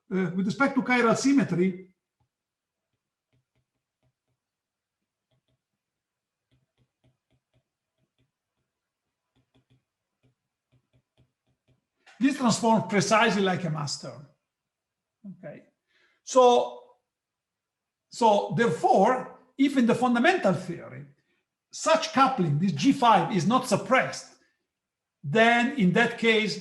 with respect to chiral symmetry, this transforms precisely like a mass term. Okay, so therefore, if in the fundamental theory such coupling, this G5, is not suppressed, then in that case,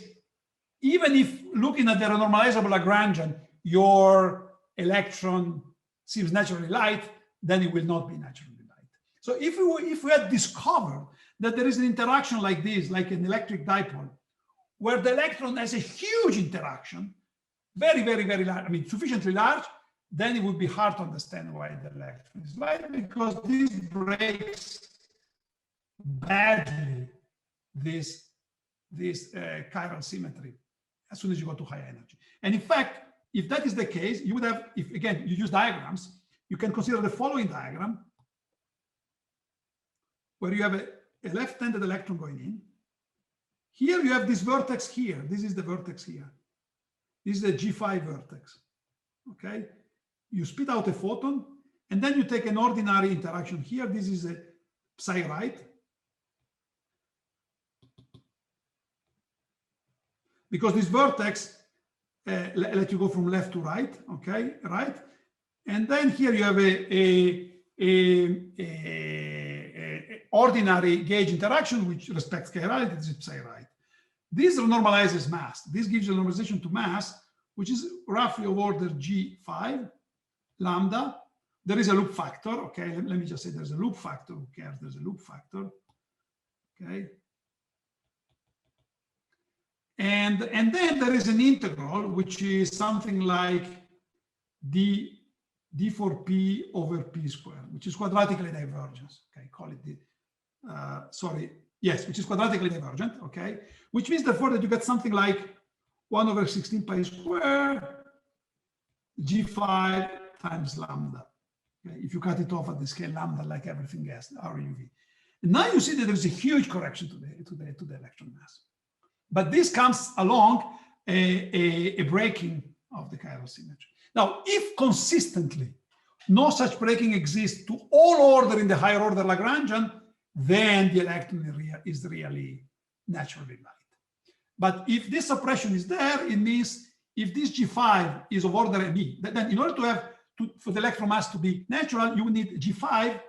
even if looking at the renormalizable Lagrangian, your electron seems naturally light, then it will not be naturally light. So if we had discovered that there is an interaction like this, like an electric dipole, where the electron has a huge interaction, very, very, very large, I mean, sufficiently large, then it would be hard to understand why the electron is light, because this breaks badly this chiral symmetry as soon as you go to high energy. And in fact, if that is the case, you would have, if again, you use diagrams, you can consider the following diagram, where you have a left-handed electron going in. Here you have this vertex here. This is the vertex here. This is the G5 vertex. Okay, you spit out a photon, and then you take an ordinary interaction here. This is a psi right. Because this vertex let you go from left to right, okay, right? And then here you have a ordinary gauge interaction which respects chirality, this is psi right. This normalizes mass. This gives you a normalization to mass, which is roughly of order G5 lambda. There is a loop factor, okay? Let me just say there's a loop factor. Who cares? There's a loop factor, okay? And then there is an integral, which is something like d4p over p squared, which is quadratically divergent. Okay, call it which is quadratically divergent. Okay, which means therefore that you get something like 1 over 16 pi squared G5 times lambda. Okay, if you cut it off at the scale lambda, like everything else, RUV. And now you see that there is a huge correction to the electron mass. But this comes along a breaking of the chiral symmetry. Now, if consistently no such breaking exists to all order in the higher order Lagrangian, then the electron is really naturally light. But if this suppression is there, it means if this G5 is of order ME, then in order for the electron mass to be natural, you need G5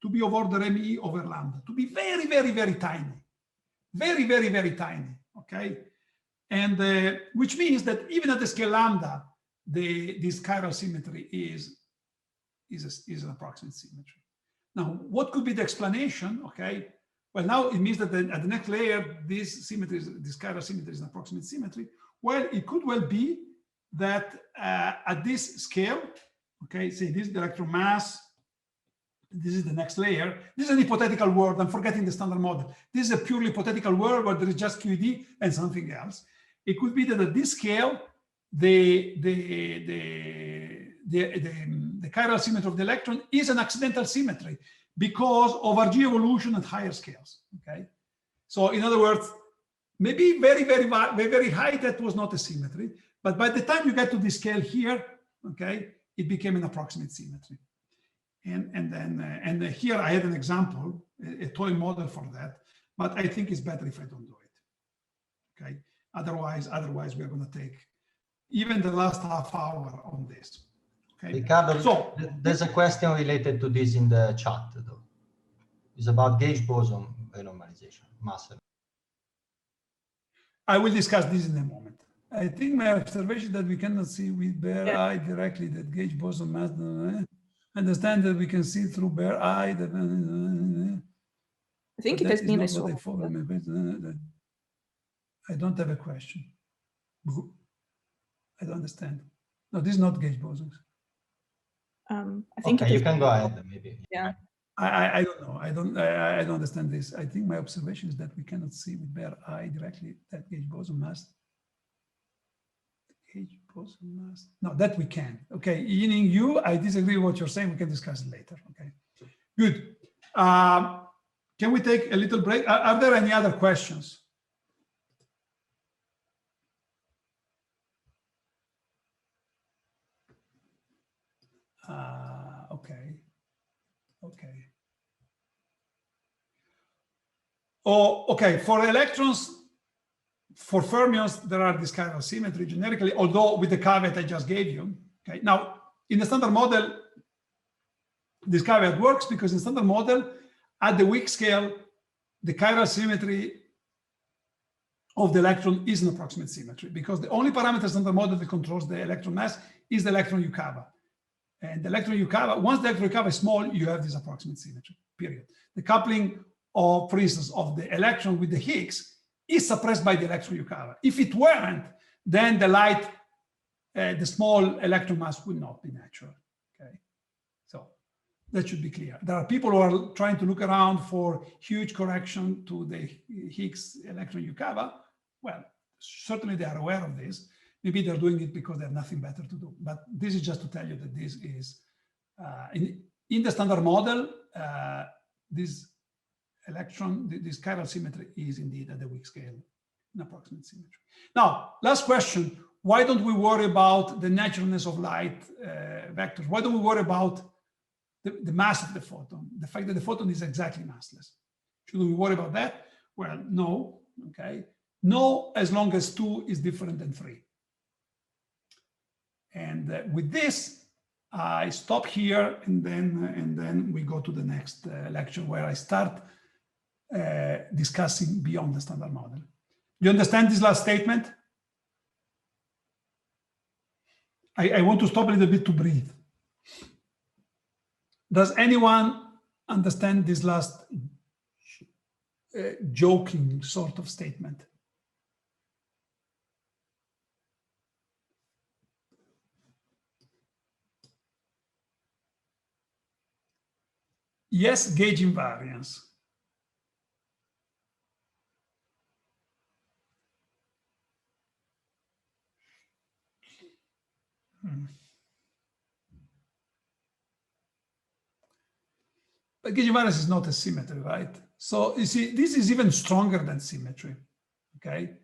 to be of order ME over lambda, to be very, very, very tiny. Very, very, very tiny, okay? And which means that even at the scale lambda, this chiral symmetry is an approximate symmetry. Now, what could be the explanation, okay? Well, now it means that at the next layer, this chiral symmetry is an approximate symmetry. Well, it could well be that at this scale, okay, say this is the electron mass, this is the next layer. This is an hypothetical world. I'm forgetting the standard model. This is a purely hypothetical world where there is just QED and something else. It could be that at this scale, the chiral symmetry of the electron is an accidental symmetry because of RG evolution at higher scales. Okay, so in other words, maybe very, very, very, very high, that was not a symmetry, but by the time you get to this scale here, okay, it became an approximate symmetry. And here I had an example, a toy model for that, but I think it's better if I don't do it. Okay. Otherwise we're going to take even the last half hour on this. Okay. Riccardo, so there's a question related to this in the chat, though. It's about gauge boson normalization, mass. I will discuss this in a moment. I think my observation that we cannot see with bare eye directly that gauge boson mass. Understand that we can see through bare eye. That, I think but it has that is been not what I resolved. follow. I don't have a question. I don't understand. No, this is not gauge bosons. I think Okay, you can go ahead, maybe. Yeah. I don't know. I don't understand this. I think my observation is that we cannot see with bare eye directly that gauge boson mass. Gauge boson mass. No, that we can. Okay, Yining, I disagree with what you're saying. We can discuss it later. Okay, good. Can we take a little break? Are there any other questions? Okay. Oh, okay. For electrons, for fermions, there are this chiral symmetry generically, although with the caveat I just gave you. Okay. Now, in the standard model, this caveat works because in standard model, at the weak scale, the chiral symmetry of the electron is an approximate symmetry because the only parameter in standard model that controls the electron mass is the electron Yukawa. And the electron Yukawa, once the electron Yukawa is small, you have this approximate symmetry, period. The coupling of, for instance, of the electron with the Higgs is suppressed by the electron Yukawa. If it weren't, then the light, the small electron mass would not be natural, okay? So that should be clear. There are people who are trying to look around for huge correction to the Higgs electron Yukawa. Well, certainly they are aware of this. Maybe they're doing it because they have nothing better to do. But this is just to tell you that this is, in the standard model, this electron, this chiral symmetry is indeed at the weak scale, an approximate symmetry. Now, last question. Why don't we worry about the naturalness of light vectors? Why don't we worry about the mass of the photon? The fact that the photon is exactly massless. Should we worry about that? Well, no, okay. No, as long as 2 is different than 3. And with this, I stop here, and then we go to the next lecture where I start discussing beyond the standard model. You understand this last statement? I want to stop a little bit to breathe. Does anyone understand this last joking sort of statement? Yes, gauge invariance. But gauge invariance is not a symmetry, right? So you see, this is even stronger than symmetry, okay?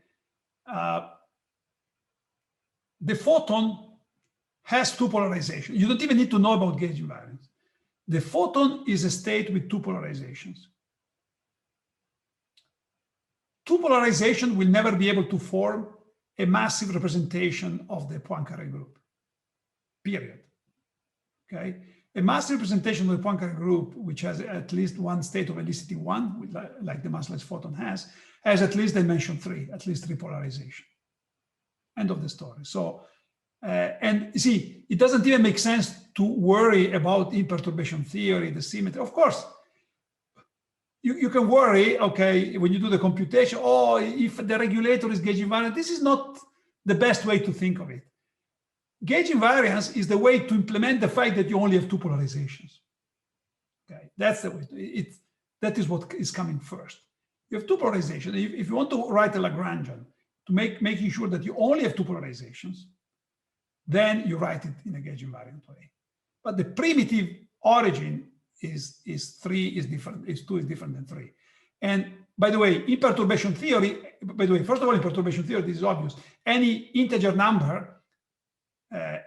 The photon has 2 polarizations. You don't even need to know about gauge invariance. The photon is a state with 2 polarizations. 2 polarizations will never be able to form a massive representation of the Poincare group, period. Okay? A massive representation of the Poincare group, which has at least one state of helicity 1, like the massless photon has at least dimension 3, at least 3 polarization. End of the story. So, and you see, it doesn't even make sense to worry about imperturbation theory, the symmetry. Of course, you can worry, okay, when you do the computation, oh, if the regulator is gauge invariant. This is not the best way to think of it. Gauge invariance is the way to implement the fact that you only have 2 polarizations. Okay, that's the way. That is what is coming first. You have 2 polarizations. If you want to write a Lagrangian to making sure that you only have 2 polarizations, then you write it in a gauge invariant way. But the primitive origin is 2 is different than 3. And by the way, in perturbation theory, first of all, in perturbation theory, this is obvious. Any integer number,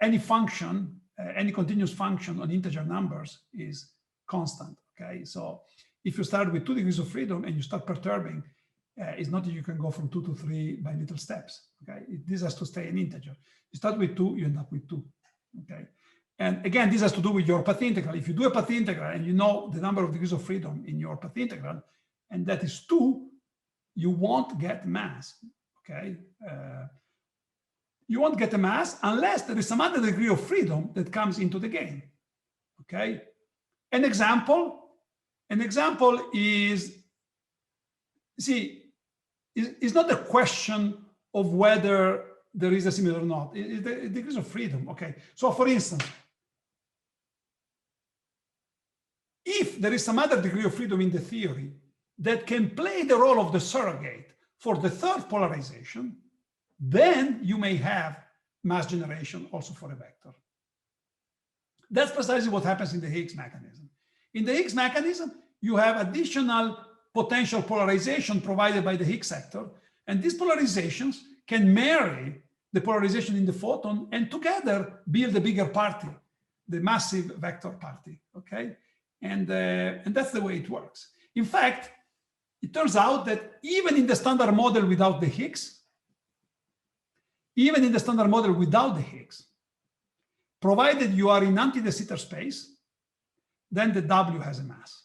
any function, any continuous function on integer numbers is constant, okay? So if you start with 2 degrees of freedom and you start perturbing, it's not that you can go from 2 to 3 by little steps, okay? This has to stay an integer. You start with 2, you end up with 2, okay? And again, this has to do with your path integral. If you do a path integral and you know the number of degrees of freedom in your path integral, and that is 2, you won't get mass, okay? You won't get a mass unless there is some other degree of freedom that comes into the game, okay? An example is, see, it's not a question of whether there is a symmetry or not. It's the degrees of freedom, okay? So for instance, if there is some other degree of freedom in the theory that can play the role of the surrogate for the third polarization, then you may have mass generation also for a vector. That's precisely what happens in the Higgs mechanism. In the Higgs mechanism, you have additional potential polarization provided by the Higgs sector, and these polarizations can marry the polarization in the photon and together build a bigger party, the massive vector party, okay? And that's the way it works. In fact, it turns out that even in the standard model without the Higgs, provided you are in anti-de Sitter space, then the W has a mass.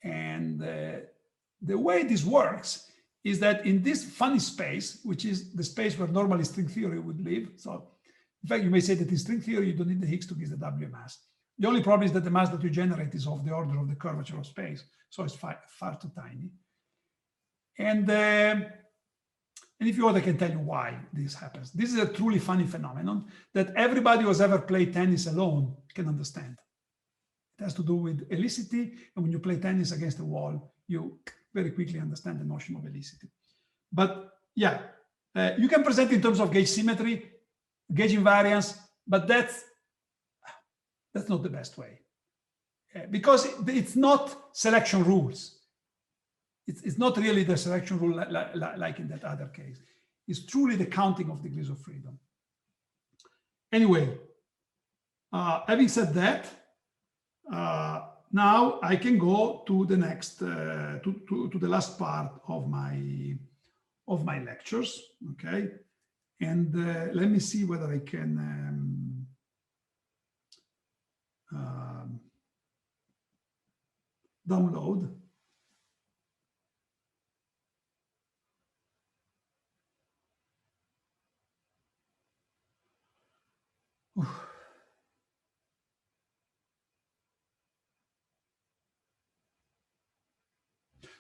And the way this works is that in this funny space, which is the space where normally string theory would live, so in fact, you may say that in string theory, you don't need the Higgs to give the W mass. The only problem is that the mass that you generate is of the order of the curvature of space, so it's far too tiny. And if you want, I can tell you why this happens. This is a truly funny phenomenon that everybody who has ever played tennis alone can understand. It has to do with helicity, and when you play tennis against a wall, you very quickly understand the notion of helicity. But yeah, you can present in terms of gauge symmetry, gauge invariance, but that's not the best way, because it's not selection rules. It's not really the selection rule like in that other case. It's truly the counting of degrees of freedom. Anyway, having said that, now I can go to the next, to the last part of my lectures, okay? And let me see whether I can download.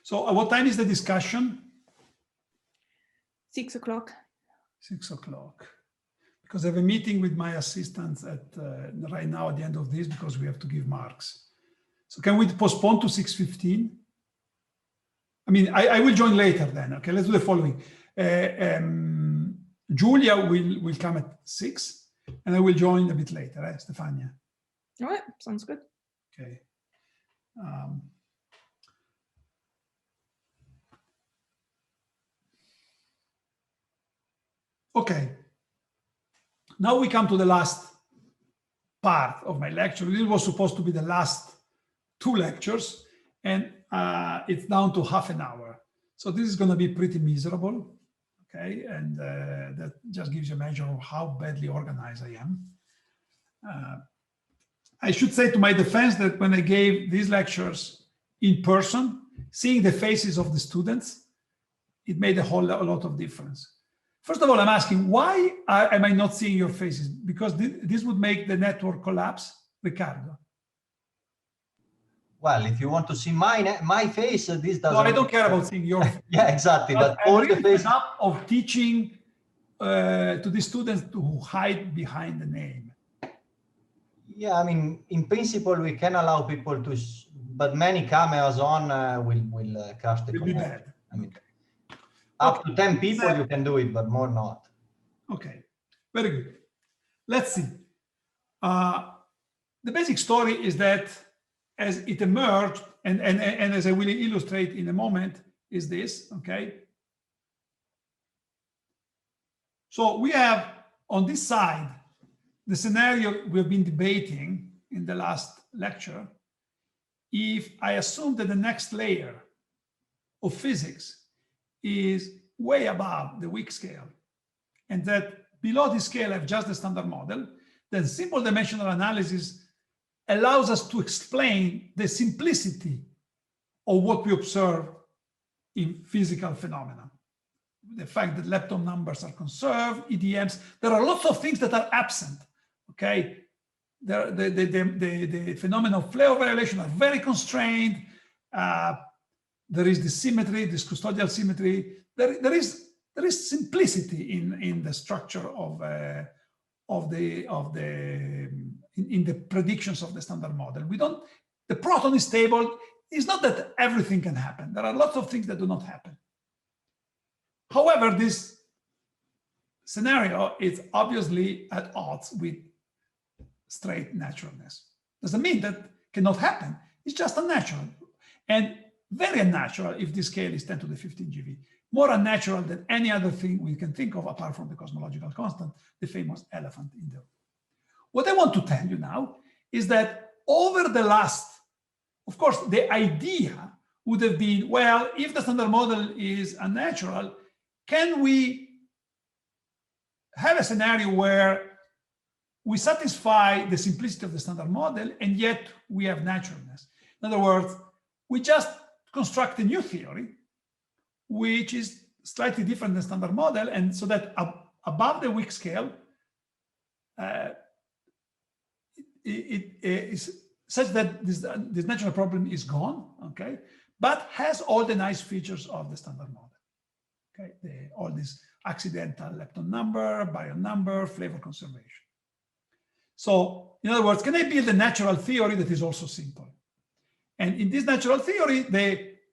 So what time is the discussion? 6 o'clock. 6 o'clock. Because I have a meeting with my assistants at right now at the end of this, because we have to give marks. So can we postpone to 6:15? I mean, I will join later then. Okay, let's do the following. Julia will come at 6, and I will join a bit later, right, Stefania? All right, sounds good. Okay. Okay. Now we come to the last part of my lecture. This was supposed to be the last 2 lectures, and it's down to half an hour. So this is going to be pretty miserable, okay? And that just gives you a measure of how badly organized I am. I should say to my defense that when I gave these lectures in person, seeing the faces of the students, it made a lot of difference. First of all, I'm asking, why am I not seeing your faces? Because this would make the network collapse, Riccardo. Well, if you want to see my face, this doesn't. No, I don't care about seeing your face. Yeah, exactly. But I'm all really the faces fed up of teaching to the students to hide behind the name. Yeah, I mean, in principle, we can allow people to, but many cameras on will crash the connection. Bad. I mean, Okay. up to 10 people you can do it, but more not. Okay, very good. Let's see. The basic story is that as it emerged, and as I will illustrate in a moment, is this, okay? So we have on this side the scenario we've been debating in the last lecture. If I assume that the next layer of physics is way above the weak scale, and that below this scale I have just the standard model, then simple dimensional analysis allows us to explain the simplicity of what we observe in physical phenomena. The fact that lepton numbers are conserved, EDMs, there are lots of things that are absent, okay? The phenomena of Fleur violation are very constrained. There is this symmetry, this custodial symmetry. There is simplicity in the structure in the predictions of the standard model. The proton is stable. It's not that everything can happen. There are lots of things that do not happen. However, this scenario is obviously at odds with straight naturalness. Doesn't mean that cannot happen. It's just unnatural. And very unnatural if the scale is 10 to the 15 GeV. More unnatural than any other thing we can think of apart from the cosmological constant, the famous elephant in the room. What I want to tell you now is that over the last, of course, the idea would have been, well, if the standard model is unnatural, can we have a scenario where we satisfy the simplicity of the standard model and yet we have naturalness? In other words, we just construct a new theory, which is slightly different than standard model, and so that above the weak scale, it is such that this natural problem is gone, okay, but has all the nice features of the standard model, okay, all this accidental lepton number, baryon number, flavor conservation. So, in other words, can I build a natural theory that is also simple? And in this natural theory,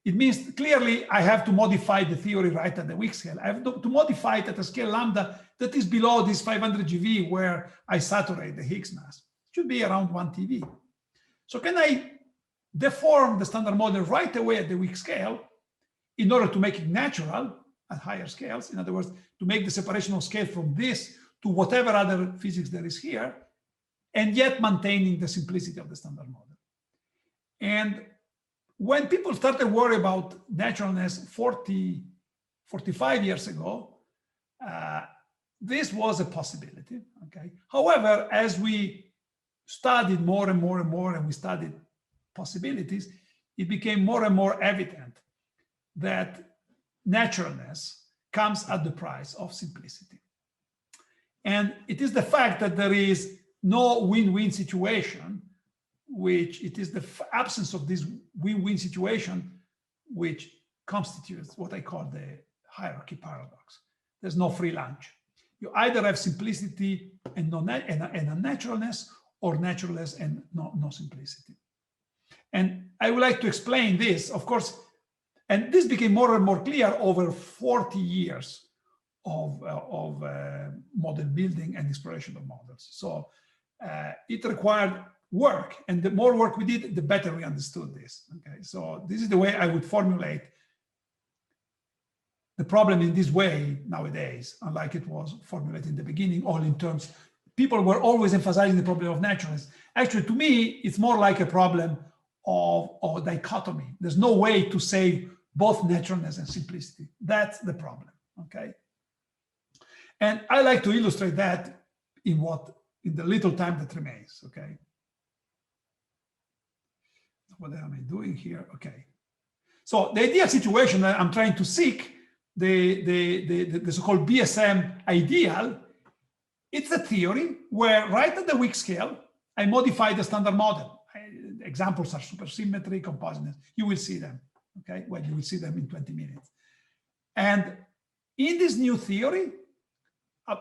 it means clearly I have to modify the theory right at the weak scale. I have to modify it at a scale lambda that is below this 500 GeV where I saturate the Higgs mass. It should be around 1 TeV. So can I deform the standard model right away at the weak scale in order to make it natural at higher scales? In other words, to make the separation of scale from this to whatever other physics there is here, and yet maintaining the simplicity of the standard model. And when people started worrying about naturalness 45 years ago, this was a possibility, okay? However, as we studied more and more and more, and we studied possibilities, it became more and more evident that naturalness comes at the price of simplicity. And it is the fact that there is no win-win situation, which it is the absence of this win-win situation which constitutes what I call the hierarchy paradox. There's no free lunch. You either have simplicity and unnaturalness, or naturalness and no simplicity. And I would like to explain this, of course, and this became more and more clear over 40 years of model building and exploration of models. So it required work, and the more work we did, the better we understood this. Okay, so this is the way I would formulate the problem in this way nowadays, unlike it was formulated in the beginning, all in terms. People were always emphasizing the problem of naturalness. Actually, to me, it's more like a problem of dichotomy. There's no way to say both naturalness and simplicity. That's the problem. Okay, and I like to illustrate that in the little time that remains. Okay. What am I doing here? Okay. So the ideal situation that I'm trying to seek, the so-called BSM ideal, it's a theory where right at the weak scale, I modify the standard model. Examples are supersymmetry, compositeness. You will see them, okay? Well, you will see them in 20 minutes. And in this new theory,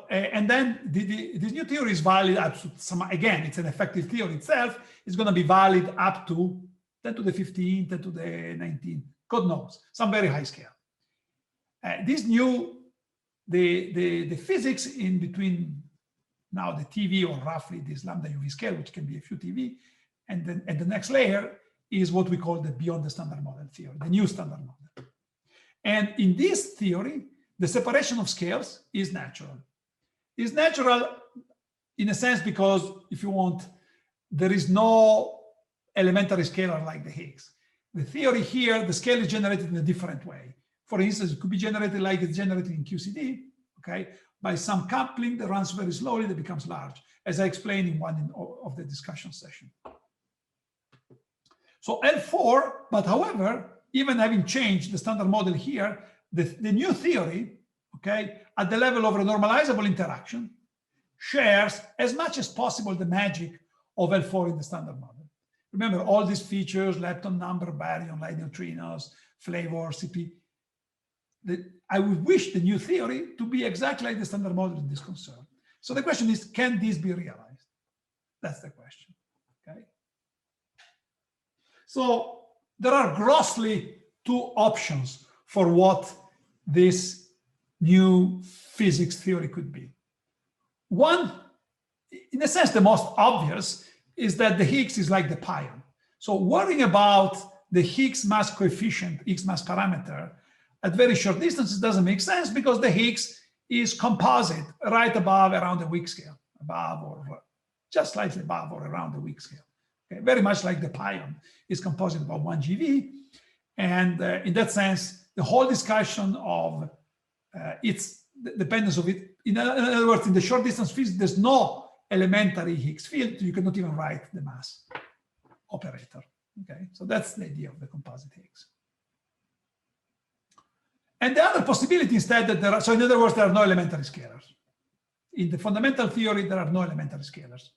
and then this new theory is valid up to some, again, it's an effective theory itself. It's going to be valid up to 10 to the 15, 10 to the 19, God knows, some very high scale. This new, the physics in between now the TeV, or roughly this lambda UV scale, which can be a few TeV, and then the next layer is what we call the beyond the standard model theory, the new standard model. And in this theory, the separation of scales is natural. It's natural in a sense because, if you want, there is no elementary scalar like the Higgs. The theory here, the scale is generated in a different way. For instance, it could be generated like it's generated in QCD, okay? by some coupling that runs very slowly that becomes large, as I explained in one of the discussion session. So L4, but however, even having changed the standard model here, the new theory, okay, at the level of a normalizable interaction, shares as much as possible the magic of L4 in the standard model. Remember all these features, lepton number, baryon, light neutrinos, flavor, CP. I would wish the new theory to be exactly like the standard model in this concern. So the question is, can this be realized? That's the question, okay? So there are grossly two options for what this new physics theory could be. One, in a sense, the most obvious is that the Higgs is like the pion. So worrying about the Higgs mass coefficient, Higgs mass parameter, at very short distances doesn't make sense because the Higgs is composite right above around the weak scale, above or just slightly above or around the weak scale. Okay? Very much like the pion is composite about 1 GeV. And in that sense, the whole discussion of its dependence of it, in other words, in the short distance field, there's no elementary Higgs field. You cannot even write the mass operator. Okay, so that's the idea of the composite Higgs. And the other possibility instead that there are, so in other words, there are no elementary scalars. In the fundamental theory, there are no elementary scalars.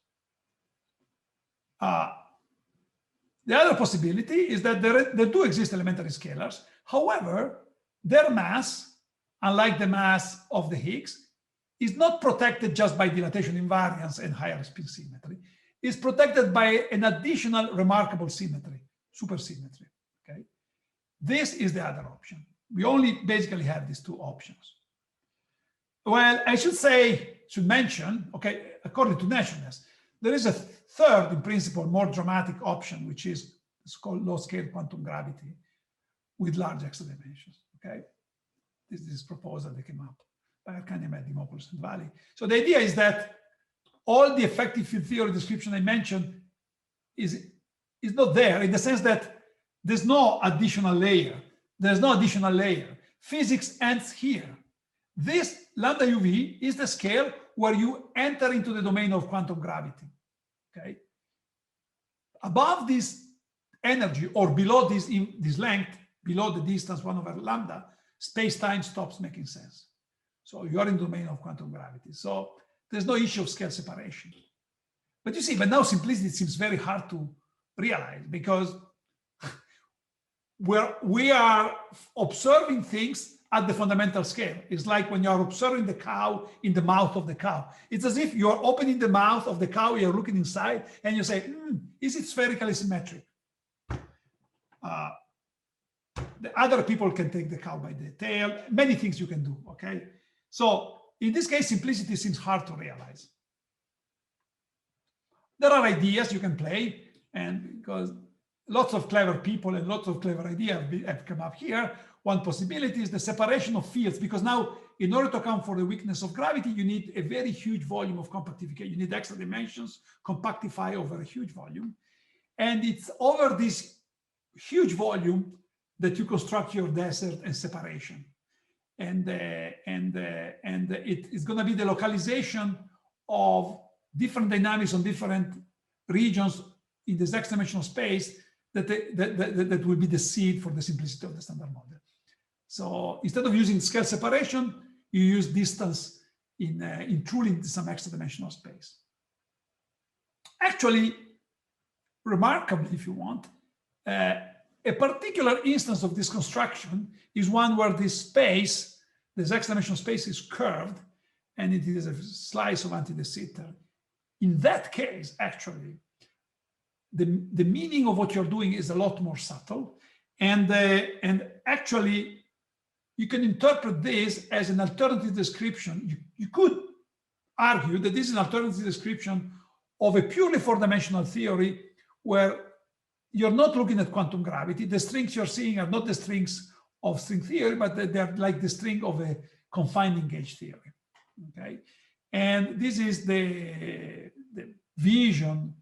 The other possibility is that there do exist elementary scalars. However, their mass, unlike the mass of the Higgs, is not protected just by dilatation invariance and higher spin symmetry. It's protected by an additional remarkable symmetry, supersymmetry. Okay, this is the other option. We only basically have these two options. Well, I should mention, okay, according to Naturalness, there is a third, in principle, more dramatic option, which is it's called low-scale quantum gravity with large extra dimensions. Okay, this is proposal that came up by Arcaniamed, Dimopoulos, and Valley. So the idea is that all the effective field theory description I mentioned is not there in the sense that there's no additional layer. There's no additional layer. Physics ends here. This lambda UV is the scale where you enter into the domain of quantum gravity. Okay. Above this energy or below this length, below the distance 1 over lambda, space-time stops making sense. So you are in the domain of quantum gravity. So there's no issue of scale separation. But you see, but now simplicity seems very hard to realize because we are observing things at the fundamental scale. It's like when you're observing the cow in the mouth of the cow. It's as if you're opening the mouth of the cow, you're looking inside, and you say, is it spherically symmetric? The other people can take the cow by the tail. Many things you can do, okay? So in this case, simplicity seems hard to realize. There are ideas you can play, and because lots of clever people and lots of clever ideas have come up here. One possibility is the separation of fields, because now in order to account for the weakness of gravity, you need a very huge volume of compactification. You need extra dimensions, compactify over a huge volume. And it's over this huge volume that you construct your desert and separation. And it is going to be the localization of different dynamics on different regions in this x-dimensional space that will be the seed for the simplicity of the standard model. So instead of using scale separation, you use distance in truly some extra dimensional space. Actually, remarkably, if you want, a particular instance of this construction is one where this space, this x-dimensional space, is curved and it is a slice of anti-de Sitter. In that case, actually, the meaning of what you're doing is a lot more subtle, and actually you can interpret this as an alternative description. You could argue that this is an alternative description of a purely four-dimensional theory where you're not looking at quantum gravity. The strings you're seeing are not the strings of string theory, but they're like the string of a confining gauge theory. Okay, and this is the vision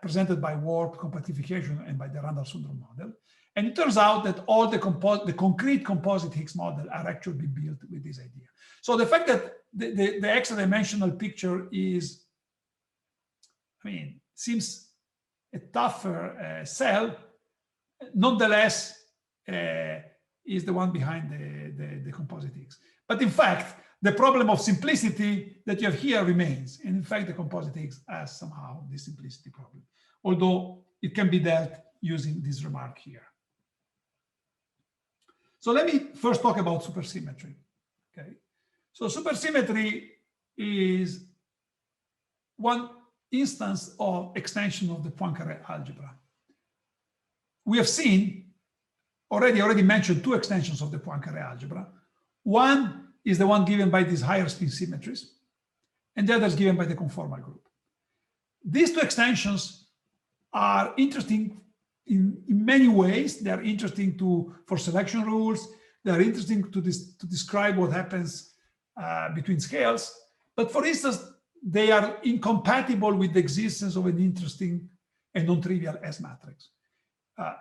presented by warp compactification and by the Randall-Sundrum model. And it turns out that all the concrete composite Higgs model are actually built with this idea. So the fact that the extra-dimensional picture is, I mean, seems a tougher cell. Nonetheless, is the one behind the composite X. But in fact, the problem of simplicity that you have here remains. And in fact, the composite X has somehow this simplicity problem, although it can be dealt using this remark here. So let me first talk about supersymmetry. Okay, so supersymmetry is one instance of extension of the Poincaré algebra. We have seen already mentioned two extensions of the Poincaré algebra. One is the one given by these higher spin symmetries, and the other is given by the conformal group. These two extensions are interesting in many ways. They are interesting for selection rules. They are interesting to describe what happens between scales. But for instance, they are incompatible with the existence of an interesting and non-trivial S matrix.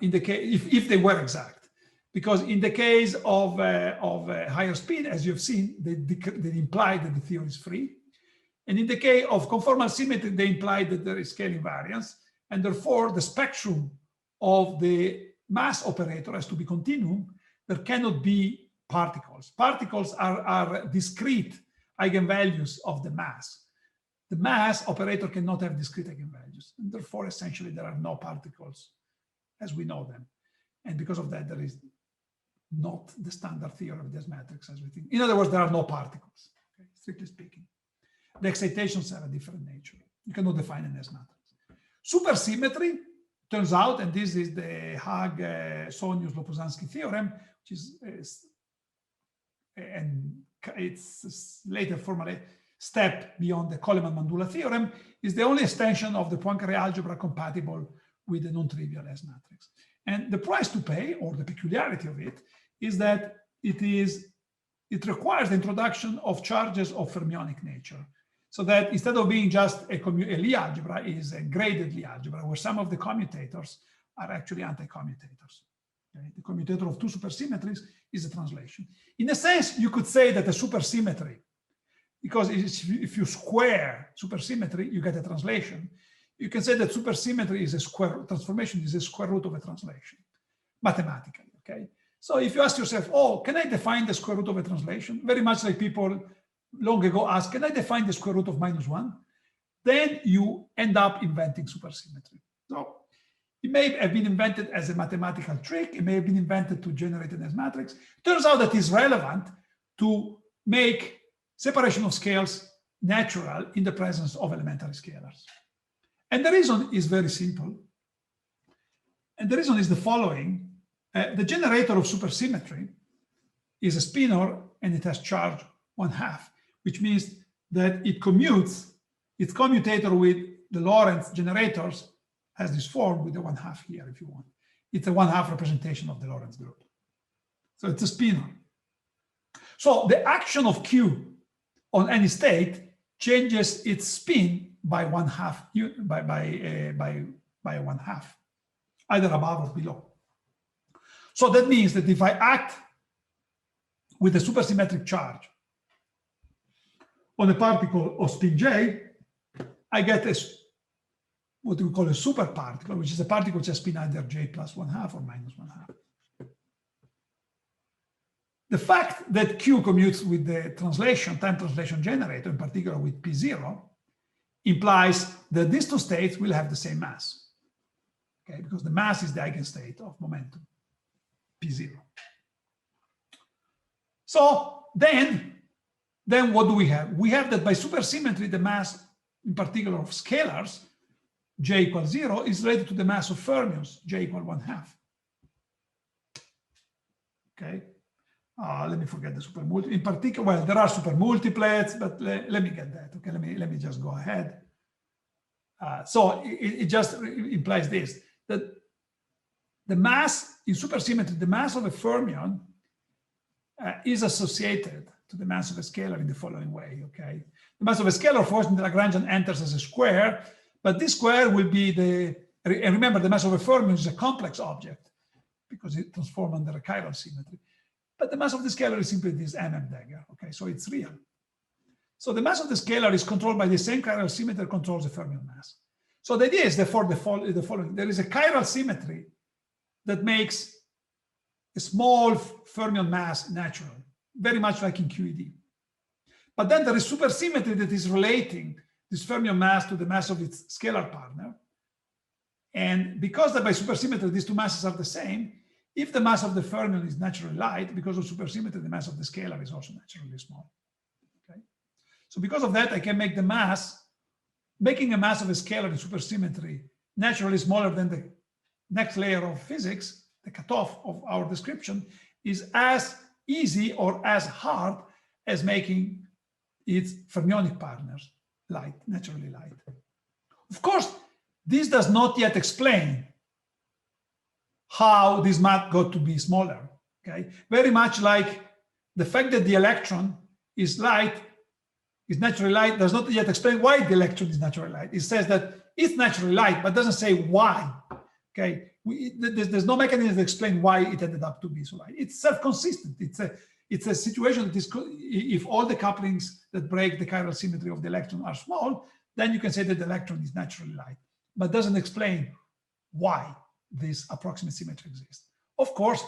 In the case, if they were exact, because in the case of higher spin, as you've seen, they imply that the theory is free. And in the case of conformal symmetry, they imply that there is scale invariance. And therefore, the spectrum of the mass operator has to be continuum. There cannot be particles. Particles are discrete eigenvalues of the mass. The mass operator cannot have discrete eigenvalues. And therefore, essentially, there are no particles as we know them. And because of that, there is not the standard theory of this matrix as we think. In other words, there are no particles, okay, strictly speaking. The excitations have a different nature. You cannot define an S matrix. Supersymmetry turns out, and this is the Haag-Sonius-Lopusansky theorem, which is, and it's later formally step beyond the Coleman-Mandula theorem, is the only extension of the Poincaré algebra compatible with the non-trivial S matrix. And the price to pay, or the peculiarity of it, is that it requires the introduction of charges of fermionic nature. So that instead of being just a Lie algebra, is a graded Lie algebra, where some of the commutators are actually anti-commutators. Okay? The commutator of two supersymmetries is a translation. In a sense, you could say that a supersymmetry, because if you square supersymmetry, you get a translation. You can say that supersymmetry is a square transformation, is a square root of a translation, mathematically, okay? So if you ask yourself, oh, can I define the square root of a translation? Very much like people long ago asked, can I define the square root of -1? Then you end up inventing supersymmetry. So it may have been invented as a mathematical trick. It may have been invented to generate an S matrix. Turns out that it's relevant to make separation of scales natural in the presence of elementary scalars. And the reason is very simple. And the reason is the following. The generator of supersymmetry is a spinor and it has charge 1/2, which means that it commutes, its commutator with the Lorentz generators has this form with the 1/2 here, if you want. It's a 1/2 representation of the Lorentz group. So it's a spinor. So the action of Q on any state changes its spin by 1/2, by 1/2, either above or below. So that means that if I act with a supersymmetric charge on a particle of spin J, I get what we call a superparticle, which is a particle which has spin either J plus 1/2 or minus 1/2. The fact that Q commutes with the time translation generator, in particular with P0, implies that these two states will have the same mass, okay? Because the mass is the eigenstate of momentum, P0. So then what do we have? We have that by supersymmetry, the mass, in particular of scalars, J equals 0, is related to the mass of fermions, J equal 1/2. Okay. Let me forget the supermultiplets. In particular, well, there are supermultiplets, but let me get that. Okay, let me just go ahead. So it just implies this, that the mass in supersymmetry, the mass of a fermion is associated to the mass of a scalar in the following way. Okay, the mass of a scalar, of course, in the Lagrangian enters as a square, but this square will be and remember, the mass of a fermion is a complex object because it transforms under a chiral symmetry. But the mass of the scalar is simply this MM dagger. Okay, so it's real. So the mass of the scalar is controlled by the same chiral symmetry that controls the fermion mass. So the idea is therefore the following. There is a chiral symmetry that makes a small fermion mass natural, very much like in QED. But then there is supersymmetry that is relating this fermion mass to the mass of its scalar partner. And because that by supersymmetry, these two masses are the same, if the mass of the fermion is naturally light, because of supersymmetry, the mass of the scalar is also naturally small. Okay. So because of that, I can make the mass, making a mass of a scalar in supersymmetry naturally smaller than the next layer of physics, the cutoff of our description, is as easy or as hard as making its fermionic partners light, naturally light. Of course, this does not yet explain how this mass got to be smaller. Okay, very much like the fact that the electron is light, is naturally light, does not yet explain why the electron is naturally light. It says that it's naturally light, but doesn't say why. Okay, there's no mechanism to explain why it ended up to be so light. It's self-consistent. It's a situation that is, if all the couplings that break the chiral symmetry of the electron are small, then you can say that the electron is naturally light, but doesn't explain why this approximate symmetry exists. Of course,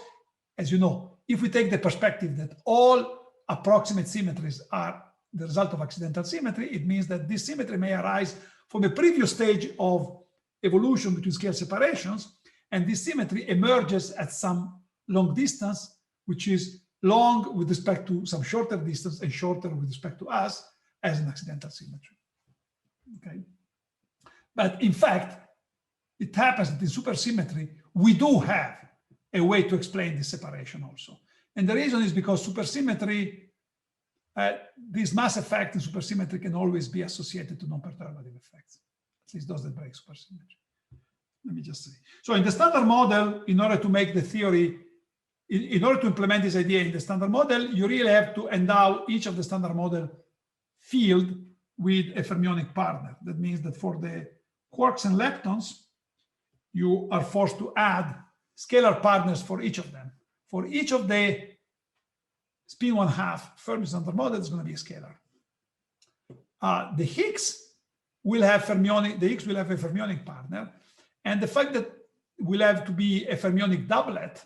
as you know, if we take the perspective that all approximate symmetries are the result of accidental symmetry, it means that this symmetry may arise from a previous stage of evolution between scale separations, and this symmetry emerges at some long distance, which is long with respect to some shorter distance and shorter with respect to us as an accidental symmetry. Okay, but in fact, it happens that in supersymmetry, we do have a way to explain this separation also. And the reason is because supersymmetry, this mass effect in supersymmetry can always be associated to non-perturbative effects, at least those that break supersymmetry. Let me just say. So in the standard model, in order to make the theory, in order to implement this idea in the standard model, you really have to endow each of the standard model field with a fermionic partner. That means that for the quarks and leptons, you are forced to add scalar partners for each of them. For each of the spin 1/2 Fermi standard model is going to be a scalar. The Higgs will have fermionic, the Higgs will have a fermionic partner, and the fact that will have to be a fermionic doublet,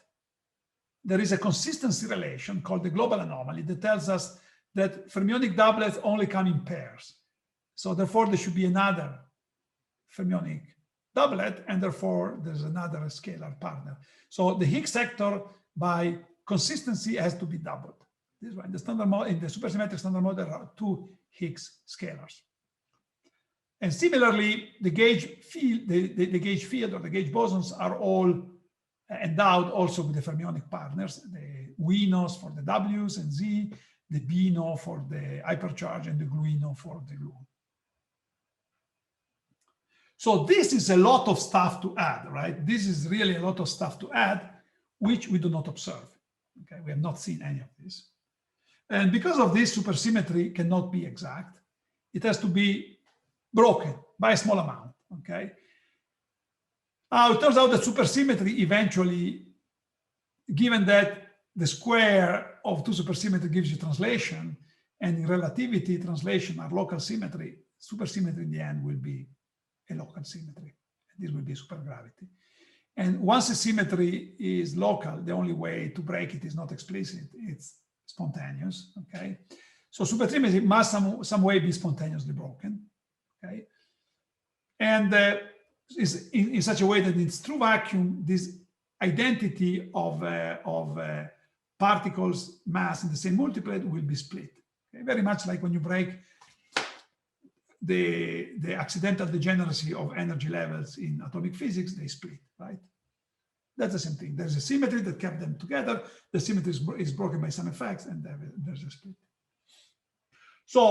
there is a consistency relation called the global anomaly that tells us that fermionic doublets only come in pairs. So therefore, there should be another fermionic doublet, and therefore there's another scalar partner. So the Higgs sector by consistency has to be doubled. This is why in the standard model, in the supersymmetric standard model, there are 2 Higgs scalars. And similarly, the gauge field, the gauge field or the gauge bosons are all endowed also with the fermionic partners, the Winos for the W's and Z, the Bino for the hypercharge, and the Gluino for the gluon. So this is a lot of stuff to add, right? This is really a lot of stuff to add, which we do not observe. Okay, we have not seen any of this. And because of this, supersymmetry cannot be exact. It has to be broken by a small amount, okay? It turns out that supersymmetry eventually, given that the square of 2 supersymmetry gives you translation, and in relativity, translation are local symmetry, supersymmetry in the end will be a local symmetry. This will be supergravity. And once a symmetry is local, the only way to break it is not explicit, it's spontaneous, okay? So supersymmetry must some way be spontaneously broken, okay? And is in such a way that in its true vacuum, this identity of particles mass in the same multiplet will be split. Okay? Very much like when you break the accidental degeneracy of energy levels in atomic physics, they split, right? That's the same thing. There's a symmetry that kept them together. The symmetry is broken by some effects, and there's a split. So,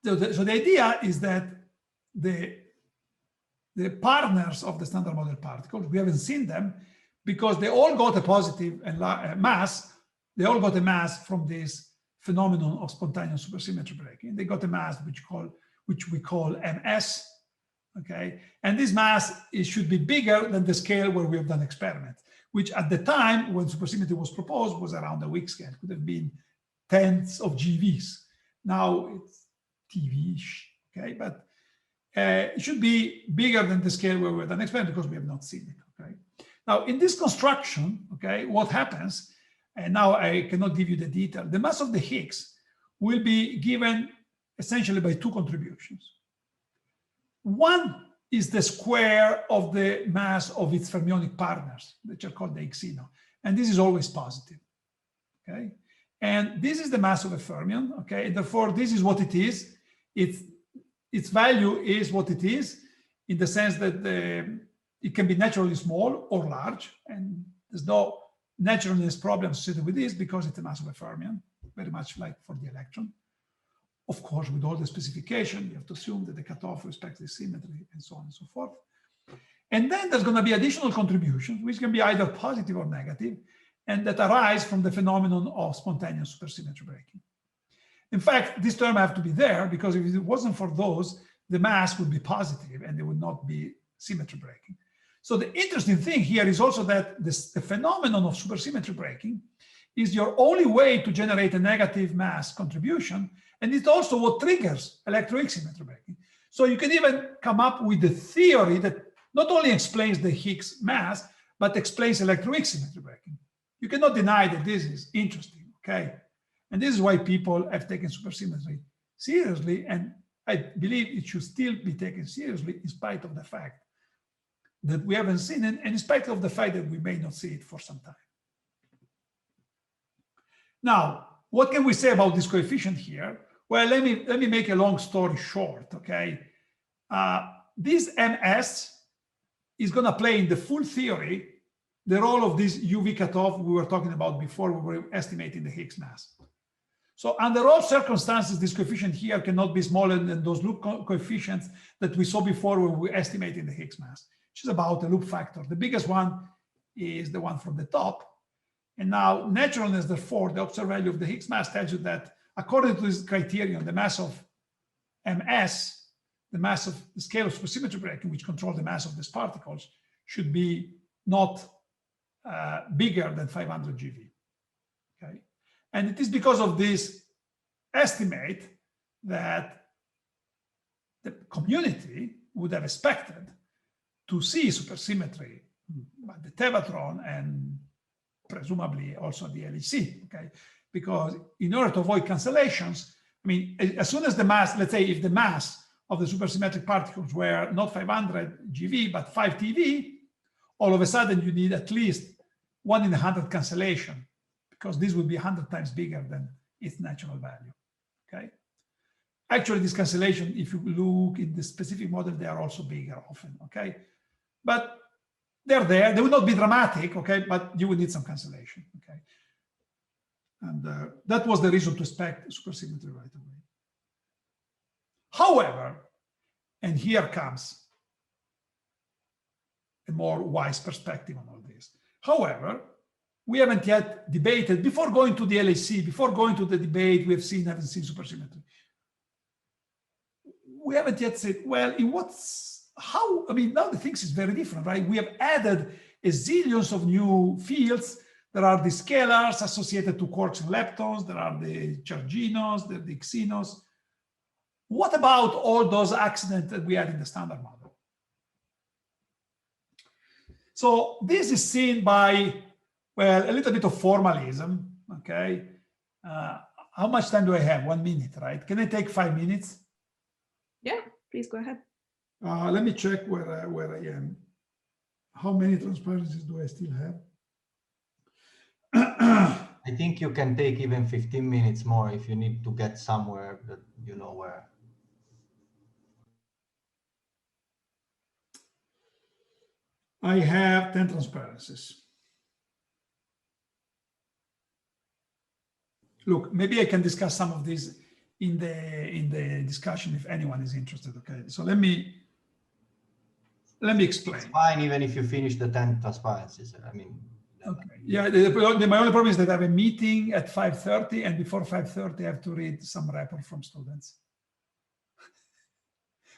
so the idea is that the partners of the standard model particles, we haven't seen them because they all got a positive mass. They all got a mass from this phenomenon of spontaneous supersymmetry breaking. They got a mass which we call MS. Okay, and this mass should be bigger than the scale where we have done experiments, which at the time when supersymmetry was proposed was around the weak scale. It could have been tens of GeVs. Now it's TV-ish, okay? But it should be bigger than the scale where we're done experiment because we have not seen it, okay? Now in this construction, okay, what happens, and now I cannot give you the detail, the mass of the Higgs will be given essentially by two contributions. One is the square of the mass of its fermionic partners, which are called the Higgsino. And this is always positive, okay? And this is the mass of a fermion, okay? And therefore, this is what it is. Its value is what it is in the sense that it can be naturally small or large. And there's no naturalness problem associated with this because it's the mass of a fermion, very much like for the electron. Of course, with all the specification, you have to assume that the cutoff respects the symmetry and so on and so forth. And then there's going to be additional contributions, which can be either positive or negative, and that arise from the phenomenon of spontaneous supersymmetry breaking. In fact, this term have to be there because if it wasn't for those, the mass would be positive and there would not be symmetry breaking. So the interesting thing here is also that the phenomenon of supersymmetry breaking is your only way to generate a negative mass contribution. And it's also what triggers electroweak symmetry breaking. So you can even come up with the theory that not only explains the Higgs mass, but explains electroweak symmetry breaking. You cannot deny that this is interesting, okay? And this is why people have taken supersymmetry seriously. And I believe it should still be taken seriously in spite of the fact that we haven't seen it, and in spite of the fact that we may not see it for some time. Now, what can we say about this coefficient here? Well, let me make a long story short, okay? This MS is going to play in the full theory the role of this UV cutoff we were talking about before we were estimating the Higgs mass. So under all circumstances, this coefficient here cannot be smaller than those loop coefficients that we saw before when we were estimating the Higgs mass, which is about a loop factor. The biggest one is the one from the top. And now naturalness, therefore, the observed value of the Higgs mass tells you that according to this criterion, the mass of MS, the mass of the scale of supersymmetry breaking, which controls the mass of these particles, should be not bigger than 500 GeV, okay? And it is because of this estimate that the community would have expected to see supersymmetry at the tevatron and presumably also the LHC, okay? Because in order to avoid cancellations, I mean, as soon as the mass, let's say if the mass of the supersymmetric particles were not 500 GeV, but 5 TeV, all of a sudden you need at least 1 in 100 cancellation, because this would be 100 times bigger than its natural value, okay? Actually, this cancellation, if you look in the specific model, they are also bigger often, okay? But they're there. They will not be dramatic, okay? But you will need some cancellation, okay? And that was the reason to expect supersymmetry right away. However, and here comes a more wise perspective on all this. However, we haven't yet debated, before going to the LHC, before going to the debate, haven't seen supersymmetry. We haven't yet said, well, in how, I mean, now the things is very different, right? We have added a zillions of new fields. There are the scalars associated to quarks and leptons. There are the charginos, the Higksinos. What about all those accidents that we had in the standard model? So this is seen by, well, a little bit of formalism, okay? How much time do I have? 1 minute, right? Can I take 5 minutes? Yeah, please go ahead. Let me check where I am. How many transparencies do I still have? I think you can take even 15 minutes more if you need to get somewhere that you know where. I have 10 transparencies. Look, maybe I can discuss some of these in the discussion if anyone is interested. Okay, so let me explain. It's fine even if you finish the 10 transparencies. I mean, okay. Yeah, my only problem is that I have a meeting at 5:30, and before 5:30 I have to read some report from students.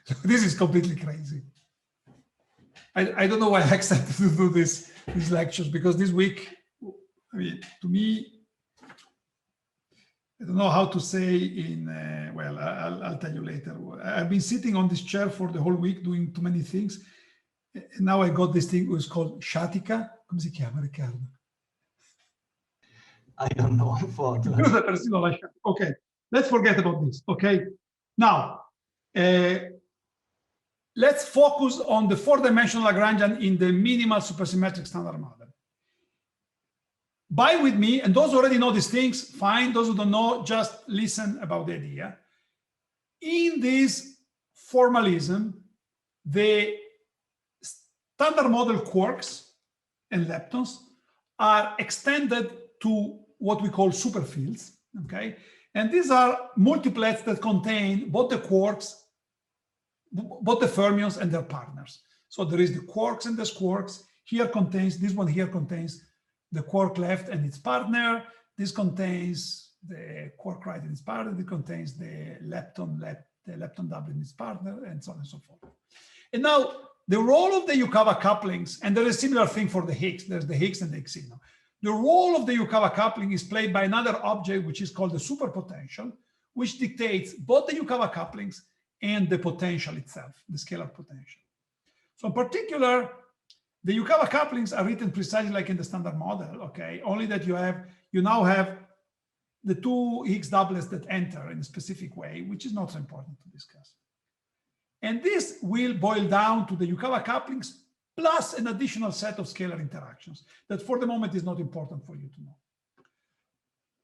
So this is completely crazy. I don't know why I accepted to do these lectures, because this week, I mean, to me, I don't know how to say in, well, I'll tell you later. I've been sitting on this chair for the whole week doing too many things. And now I got this thing which is called sciatica. Come si chiama, Riccardo? I don't know, unfortunately. Okay, let's forget about this, okay? Now, let's focus on the four-dimensional Lagrangian in the minimal supersymmetric standard model. Buy with me, and those who already know these things, fine. Those who don't know, just listen about the idea. In this formalism, the standard model quarks and leptons are extended to what we call superfields, okay? And these are multiplets that contain both the quarks, both the fermions and their partners. So there is the quarks and the squarks. Here contains, this one here contains the quark left and its partner. This contains the quark right and its partner. It contains the lepton double and its partner, and so on and so forth. And now the role of the Yukawa couplings, and there is a similar thing for the Higgs. There's the Higgs and the Higgsino. The role of the Yukawa coupling is played by another object, which is called the superpotential, which dictates both the Yukawa couplings and the potential itself, the scalar potential. So in particular, the Yukawa couplings are written precisely like in the standard model, okay? Only that you now have the two Higgs doublets that enter in a specific way, which is not so important to discuss. And this will boil down to the Yukawa couplings plus an additional set of scalar interactions that for the moment is not important for you to know.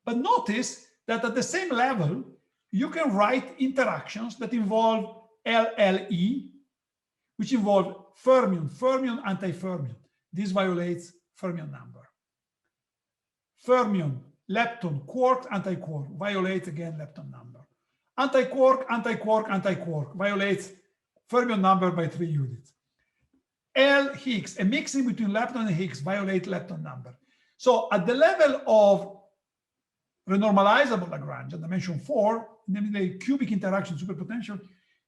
But notice that at the same level, you can write interactions that involve LLE, which involve fermion, anti-fermion. This violates fermion number. Fermion, lepton, quark, anti-quark, violates again lepton number. Anti-quark, violates fermion number by 3 units. L Higgs, a mixing between lepton and Higgs, violate lepton number. So at the level of renormalizable Lagrangian, dimension 4, namely cubic interaction superpotential,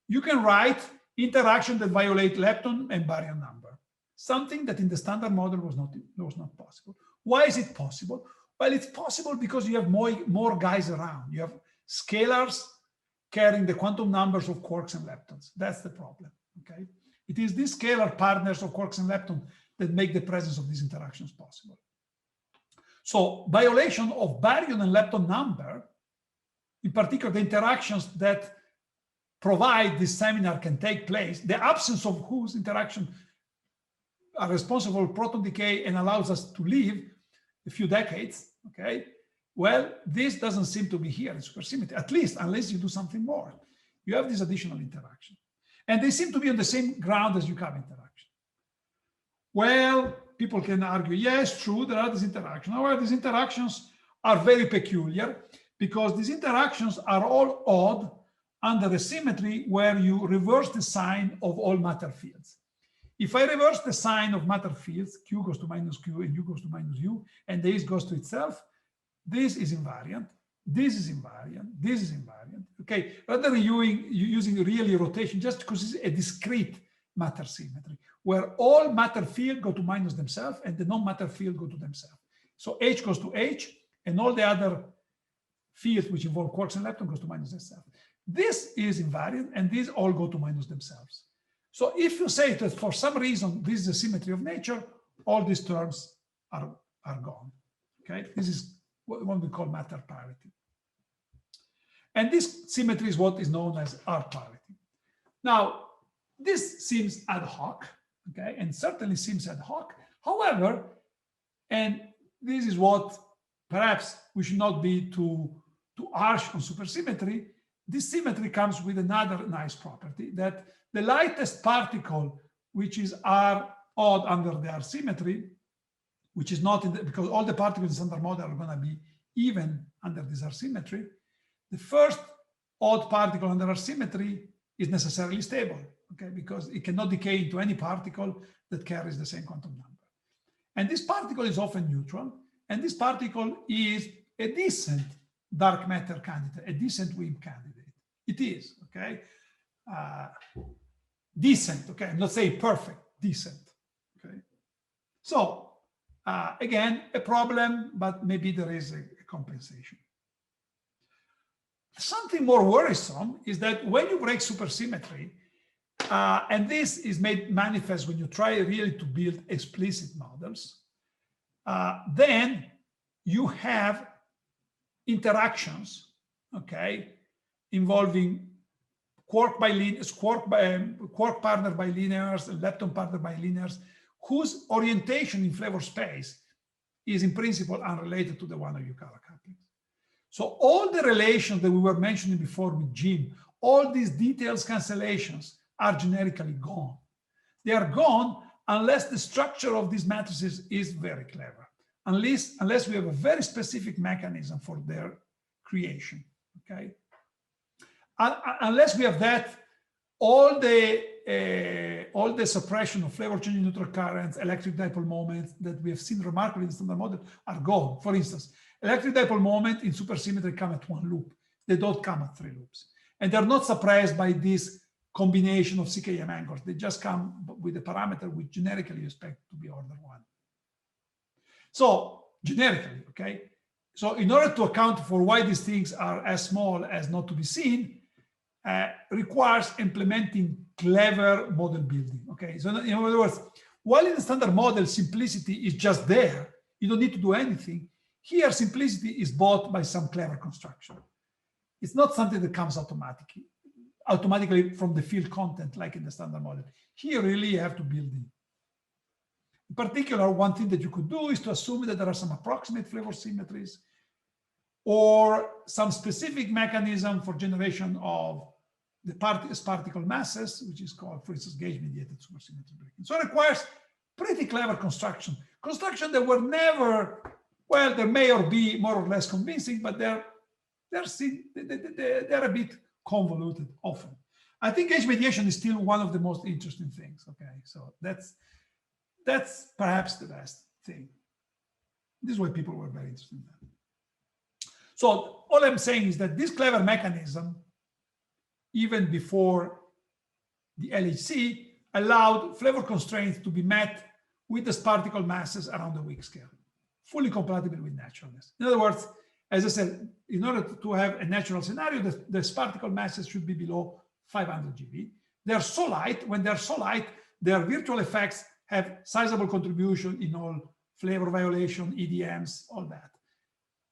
you can write interaction that violate lepton and baryon number, something that in the standard model was not possible. Why is it possible? Well, it's possible because you have more guys around. You have scalars carrying the quantum numbers of quarks and leptons. That's the problem, okay? It is these scalar partners of quarks and leptons that make the presence of these interactions possible. So violation of baryon and lepton number, in particular the interactions that provide this seminar can take place, the absence of whose interaction are responsible for proton decay and allows us to live a few decades, okay? Well, this doesn't seem to be here in supersymmetry, at least unless you do something more. You have this additional interaction. And they seem to be on the same ground as Yukawa interaction. Well, people can argue, yes, true, there are these interactions. However, these interactions are very peculiar because these interactions are all odd under a symmetry where you reverse the sign of all matter fields. If I reverse the sign of matter fields, Q goes to minus Q and U goes to minus U, and this goes to itself, this is invariant, this is invariant, this is invariant, okay? Rather than using really rotation, just because it's a discrete matter symmetry, where all matter field go to minus themselves and the non-matter field go to themselves. So H goes to H, and all the other fields which involve quarks and lepton goes to minus themselves. This is invariant, and these all go to minus themselves. So if you say that for some reason this is a symmetry of nature, all these terms are gone, okay? This is what we call matter parity. And this symmetry is what is known as R parity. Now, this seems ad hoc, okay, and certainly seems ad hoc. However, and this is what perhaps we should not be too harsh on supersymmetry, this symmetry comes with another nice property that the lightest particle, which is R odd under the R symmetry, which is not in the, because all the particles in the standard model are going to be even under this R symmetry, the first odd particle under R symmetry is necessarily stable, okay, because it cannot decay into any particle that carries the same quantum number. And this particle is often neutral, and this particle is a decent dark matter candidate, a decent WIMP candidate. It is, okay? Decent, okay? I'm not saying perfect, decent, okay? So, again, a problem, but maybe there is a compensation. something more worrisome is that when you break supersymmetry, and this is made manifest when you try really to build explicit models, then you have interactions, okay, involving quark partner bilinears and lepton partner bilinears, whose orientation in flavor space is in principle unrelated to the one of Yukawa couplings. So all the relations that we were mentioning before with Jim, all these details cancellations are generically gone. They are gone unless the structure of these matrices is very clever, unless we have a very specific mechanism for their creation, okay? Unless we have that, all the suppression of flavor changing neutral currents, electric dipole moments that we have seen remarkably in the standard model are gone. For instance, electric dipole moment in supersymmetry come at 1 loop. They don't come at 3 loops. And they're not suppressed by this combination of CKM angles. They just come with a parameter which generically you expect to be order 1. So generically, okay? So in order to account for why these things are as small as not to be seen, requires implementing clever model building, okay? So in other words, while in the standard model, simplicity is just there, you don't need to do anything. Here, simplicity is bought by some clever construction. It's not something that comes automatically from the field content like in the standard model. Here, really, you have to build it. In particular, one thing that you could do is to assume that there are some approximate flavor symmetries or some specific mechanism for generation of the particle masses, which is called, for instance, gauge-mediated supersymmetry breaking. So it requires pretty clever construction that were never, well, they may or be more or less convincing, but they're a bit convoluted often. I think gauge mediation is still one of the most interesting things, okay? So that's perhaps the best thing. This is why people were very interested in that. So all I'm saying is that this clever mechanism, even before the LHC, allowed flavor constraints to be met with the particle masses around the weak scale, fully compatible with naturalness. In other words, as I said, in order to have a natural scenario, the particle masses should be below 500 GeV. They're so light. When they're so light, their virtual effects have sizable contribution in all flavor violation, EDMs, all that.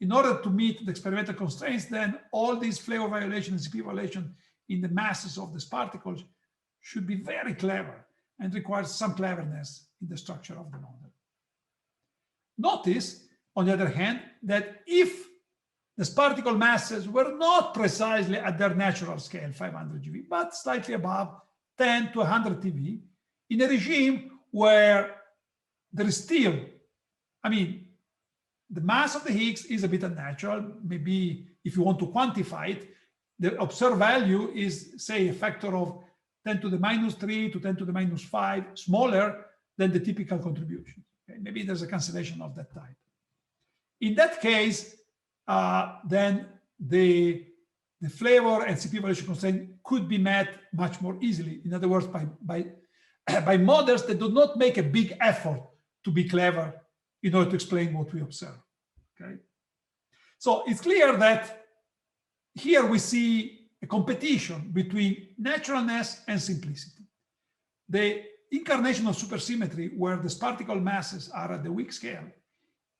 In order to meet the experimental constraints, then all these flavor violation and CP violation in the masses of these particles should be very clever and requires some cleverness in the structure of the model. Notice, on the other hand, that if the particle masses were not precisely at their natural scale, 500 GeV, but slightly above 10 to 100 TeV, in a regime where there is still, I mean, the mass of the Higgs is a bit unnatural. Maybe if you want to quantify it, the observed value is, say, a factor of 10 to the minus 3 to 10 to the minus 5, smaller than the typical contribution. Okay? Maybe there's a cancellation of that type. In that case, then the flavor and CP violation constraint could be met much more easily. In other words, by models that do not make a big effort to be clever in order to explain what we observe. Okay, so it's clear that here we see a competition between naturalness and simplicity. The incarnation of supersymmetry, where the particle masses are at the weak scale,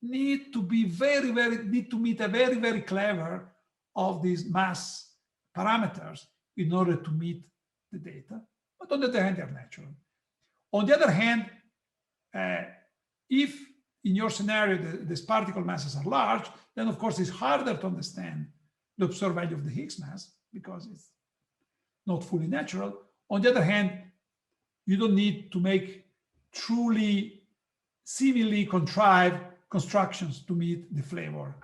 need to be need to meet a very clever of these mass parameters in order to meet the data. But on the other hand, they're natural. On the other hand, if in your scenario the particle masses are large, then of course it's harder to understand the observed value of the Higgs mass because it's not fully natural. On the other hand, you don't need to make truly seemingly contrived constructions to meet the flavor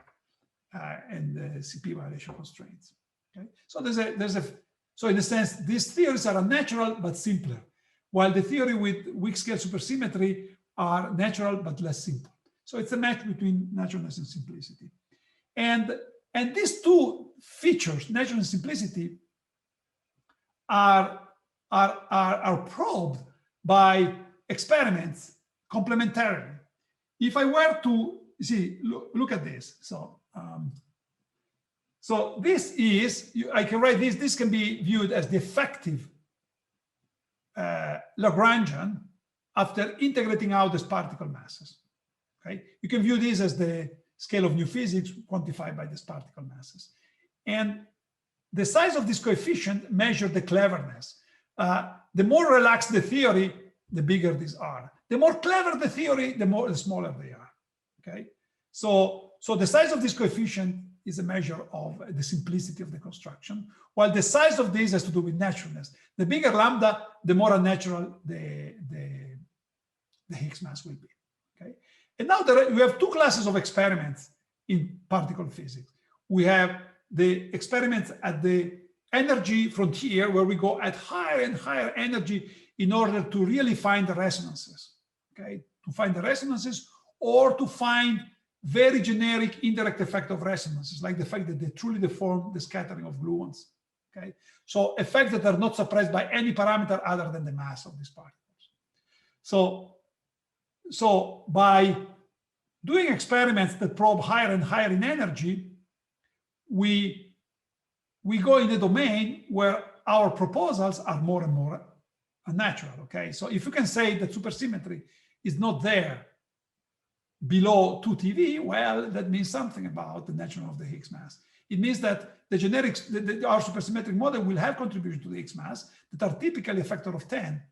and the CP violation constraints. Okay, so so in a sense, these theories are unnatural but simpler, while the theory with weak scale supersymmetry are natural but less simple. So it's a match between naturalness and simplicity. And these two features, natural and simplicity, are probed by experiments complementarily. If I were to see, look at this. So So this is, I can write this, this can be viewed as the effective Lagrangian after integrating out these particle masses. Okay, you can view this as the scale of new physics quantified by these particle masses. And the size of this coefficient measures the cleverness. The more relaxed the theory, the bigger these are. The more clever the theory, the smaller they are. Okay, so the size of this coefficient is a measure of the simplicity of the construction, while the size of this has to do with naturalness. The bigger lambda, the more unnatural the Higgs mass will be. Okay, and now we have two classes of experiments in particle physics. We have the experiments at the energy frontier, where we go at higher and higher energy in order to really find the resonances. Okay, to find the resonances, or to find very generic indirect effect of resonances, like the fact that they truly deform the scattering of gluons. Okay, so effects that are not suppressed by any parameter other than the mass of these particles. So by doing experiments that probe higher and higher in energy, we go in a domain where our proposals are more and more unnatural. Okay, so if you can say that supersymmetry is not there below 2 TeV, well, that means something about the nature of the Higgs mass. It means that the generics, our supersymmetric model will have contribution to the Higgs mass that are typically a factor of 10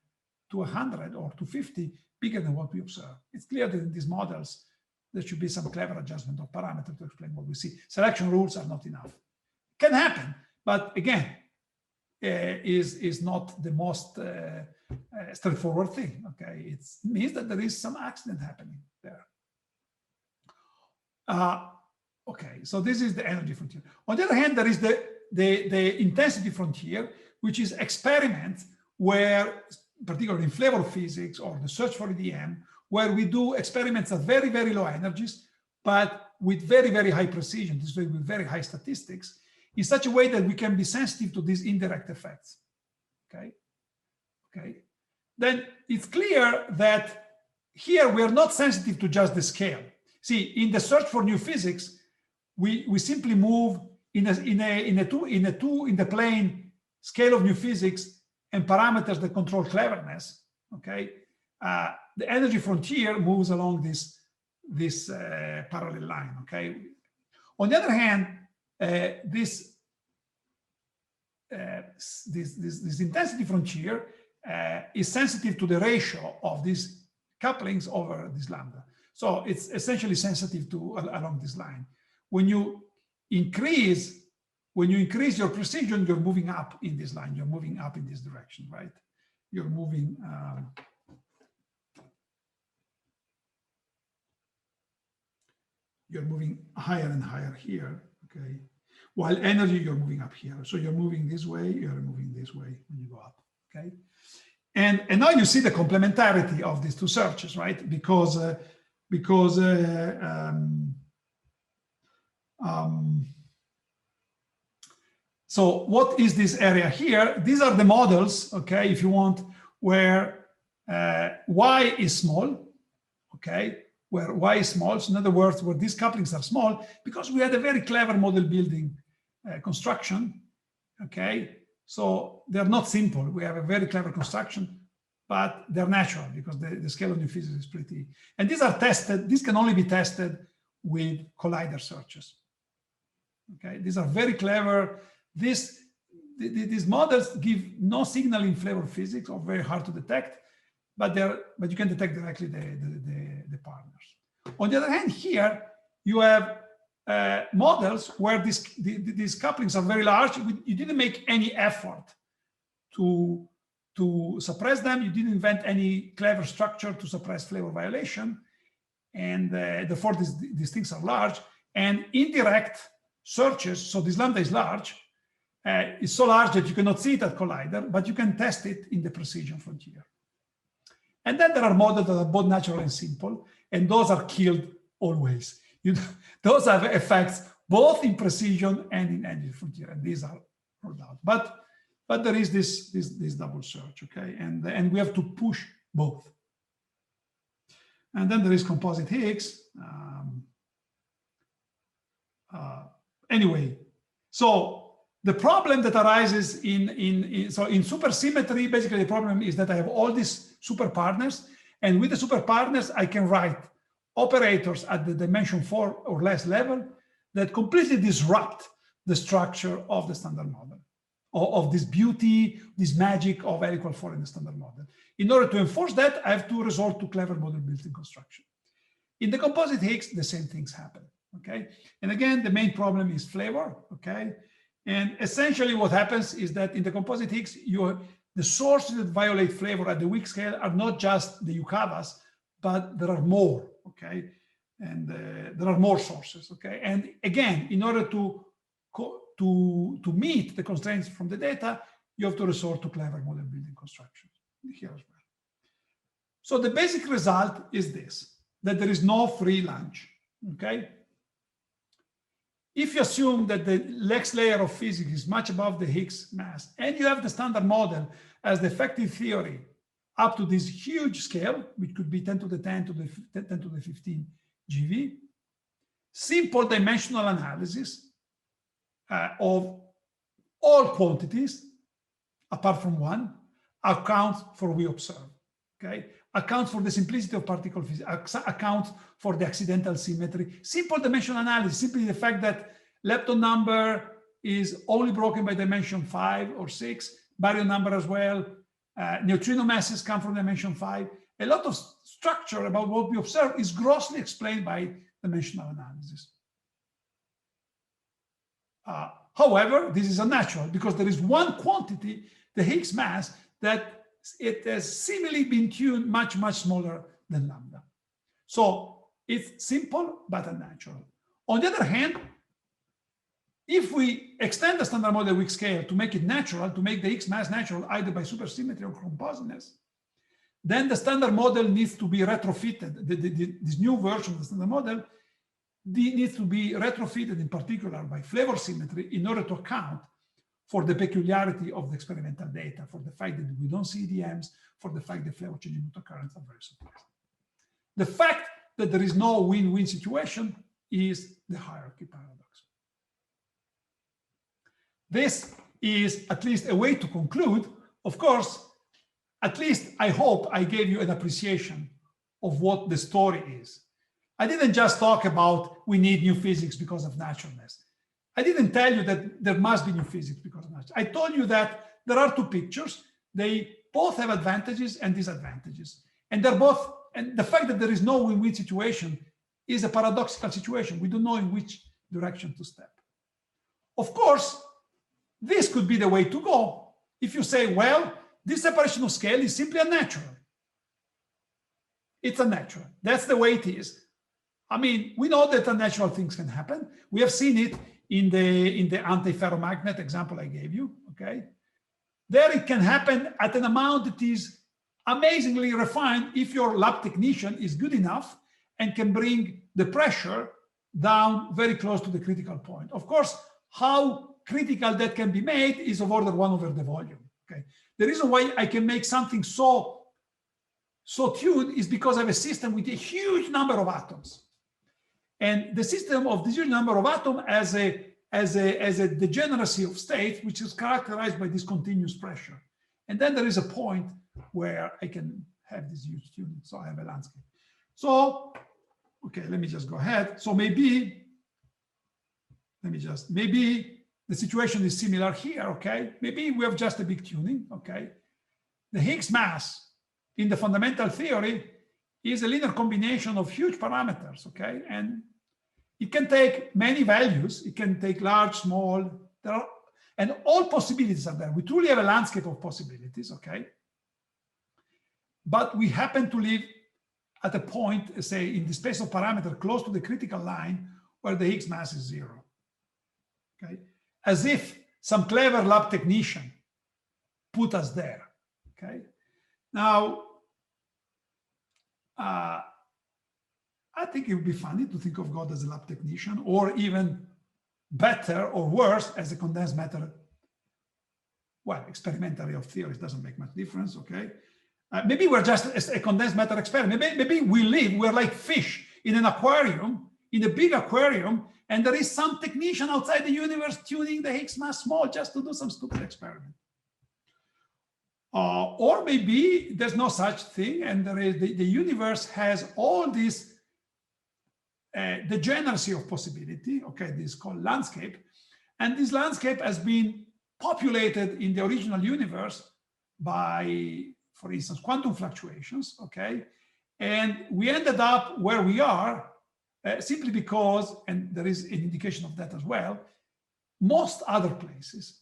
to 100 or to 50 bigger than what we observe. It's clear that in these models, there should be some clever adjustment of parameters to explain what we see. Selection rules are not enough. Can happen, but again, is not the most straightforward thing. Okay, it means that there is some accident happening there. Okay, so this is the energy frontier. On the other hand, there is the intensity frontier, which is experiments where, particularly in flavor physics or the search for EDM, where we do experiments at very, very low energies, but with very, very high precision, this way with very high statistics, in such a way that we can be sensitive to these indirect effects. Okay. Then it's clear that here we are not sensitive to just the scale. See, in the search for new physics, we simply move in the plane scale of new physics and parameters that control cleverness. Okay, the energy frontier moves along this parallel line. Okay. On the other hand, this intensity frontier is sensitive to the ratio of these couplings over this lambda. So it's essentially sensitive to along this line. When you increase your precision, you're moving up in this line. You're moving up in this direction, right? You're moving. You're moving higher and higher here. Okay. While energy, you're moving up here. So you're moving this way. You're moving this way when you go up. Okay. And now you see the complementarity of these two searches, right? Because so what is this area here? These are the models, okay, if you want, where y is small, okay, where y is small. So in other words, where these couplings are small, because we had a very clever model building construction, okay? So they're not simple. We have a very clever construction, but they're natural because the scale of new physics is pretty. And these are tested. These can only be tested with collider searches. Okay, these are very clever. These models give no signal in flavor physics or very hard to detect, but you can detect directly the partners. On the other hand, here you have models where these couplings are very large. You didn't make any effort to suppress them. You didn't invent any clever structure to suppress flavor violation, and therefore these things are large. And indirect searches, so this lambda is large, it's so large that you cannot see it at collider, but you can test it in the precision frontier. And then there are models that are both natural and simple, and those are killed always. Those have effects both in precision and in energy frontier, and these are ruled out. But there is this double search, okay, and we have to push both. And then there is composite Higgs. Anyway, So the problem that arises in supersymmetry, basically the problem is that I have all these super partners, and with the super partners, I can write operators at the dimension 4 or less level that completely disrupt the structure of the standard model, of this beauty, this magic of L equal 4 in the standard model. In order to enforce that, I have to resort to clever model built-in construction. In the composite Higgs, the same things happen, okay? And again, the main problem is flavor, okay? And essentially what happens is that in the composite Higgs, the sources that violate flavor at the weak scale are not just the Yukawas, but there are more, okay? And there are more sources, okay? And again, in order to meet the constraints from the data, you have to resort to clever model building construction here as well. So the basic result is this, that there is no free lunch, okay? If you assume that the next layer of physics is much above the Higgs mass, and you have the standard model as the effective theory up to this huge scale, which could be 10 to the 10 to the 10 to the 15 GeV, simple dimensional analysis of all quantities, apart from one, accounts for what we observe, okay? Accounts for the simplicity of particle physics, accounts for the accidental symmetry. Simple dimensional analysis, simply the fact that lepton number is only broken by dimension 5 or 6, baryon number as well, neutrino masses come from dimension 5. A lot of structure about what we observe is grossly explained by dimensional analysis. However, this is unnatural because there is one quantity, the Higgs mass, that it has seemingly been tuned much, much smaller than lambda. So it's simple, but unnatural. On the other hand, if we extend the standard model weak scale to make it natural, to make the Higgs mass natural, either by supersymmetry or compositeness, then the standard model needs to be retrofitted. This new version of the standard model needs to be retrofitted in particular by flavor symmetry in order to account for the peculiarity of the experimental data, for the fact that we don't see EDMs, for the fact that flavor changing currents are very surprising. The fact that there is no win-win situation is the hierarchy paradox. This is at least a way to conclude. Of course, at least I hope I gave you an appreciation of what the story is. I didn't just talk about we need new physics because of naturalness. I didn't tell you that there must be new physics because of naturalness. I told you that there are two pictures. They both have advantages and disadvantages. And they're both, and the fact that there is no win-win situation is a paradoxical situation. We don't know in which direction to step. Of course, this could be the way to go if you say, well, this separation of scale is simply unnatural. It's unnatural. That's the way it is. I mean, we know that unnatural things can happen. We have seen it in the anti-ferromagnet example I gave you, okay? There it can happen at an amount that is amazingly refined if your lab technician is good enough and can bring the pressure down very close to the critical point. Of course, how critical that can be made is of order 1 over the volume, okay? The reason why I can make something so tuned is because I have a system with a huge number of atoms. And the system of this huge number of atoms has a degeneracy of state, which is characterized by this continuous pressure. And then there is a point where I can have this huge tuning. So I have a landscape. So, okay, let me just go ahead. So maybe the situation is similar here, okay? Maybe we have just a big tuning, okay? The Higgs mass in the fundamental theory is a linear combination of huge parameters, okay? And it can take many values. It can take large, small, and all possibilities are there. We truly have a landscape of possibilities, okay? But we happen to live at a point, say, in the space of parameter close to the critical line where the Higgs mass is 0, okay? As if some clever lab technician put us there, okay? Now, I think it would be funny to think of God as a lab technician, or even better or worse as a condensed matter. Well, experimentally of theories doesn't make much difference, okay? Maybe we're just a condensed matter experiment. Maybe we're like fish in an aquarium in a big aquarium, and there is some technician outside the universe tuning the Higgs mass small just to do some stupid experiment. Or maybe there's no such thing, and there is the universe has all this degeneracy of possibility. Okay, this is called landscape, and this landscape has been populated in the original universe by, for instance, quantum fluctuations. Okay, and we ended up where we are simply because, and there is an indication of that as well, most other places,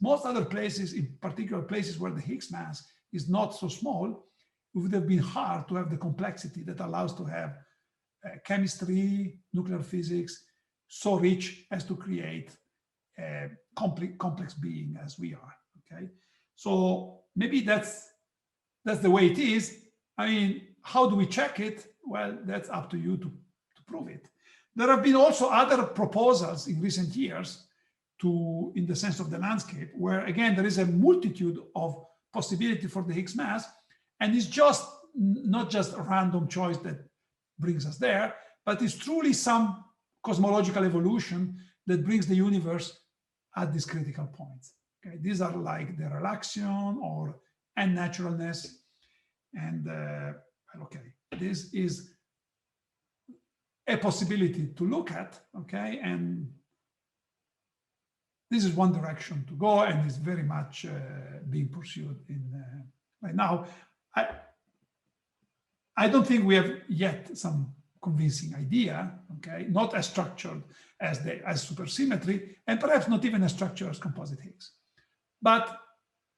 in particular places where the Higgs mass is not so small, it would have been hard to have the complexity that allows to have chemistry, nuclear physics, so rich as to create a complex being as we are. Okay, so maybe that's the way it is. I mean, how do we check it? Well, that's up to you to prove it. There have been also other proposals in recent years in the sense of the landscape, where again, there is a multitude of possibility for the Higgs mass, and it's just not just a random choice that brings us there, but it's truly some cosmological evolution that brings the universe at these critical points. Okay, these are like the Axions or Naturalness, and okay, this is a possibility to look at. Okay, and this is one direction to go, and is very much being pursued right now. I don't think we have yet some convincing idea, okay, not as structured as supersymmetry, and perhaps not even as structured as composite Higgs. But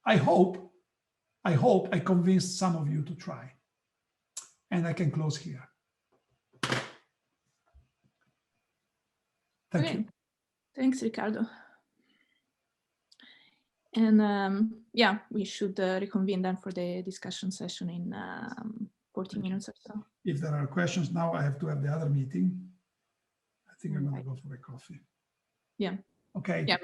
I hope I convinced some of you to try. And I can close here. Thank you. Thanks, Riccardo. And yeah, we should reconvene then for the discussion session in 40 minutes or so. If there are questions now, I have to have the other meeting. I think I'm going to go for a coffee. Yeah. Okay. Yeah.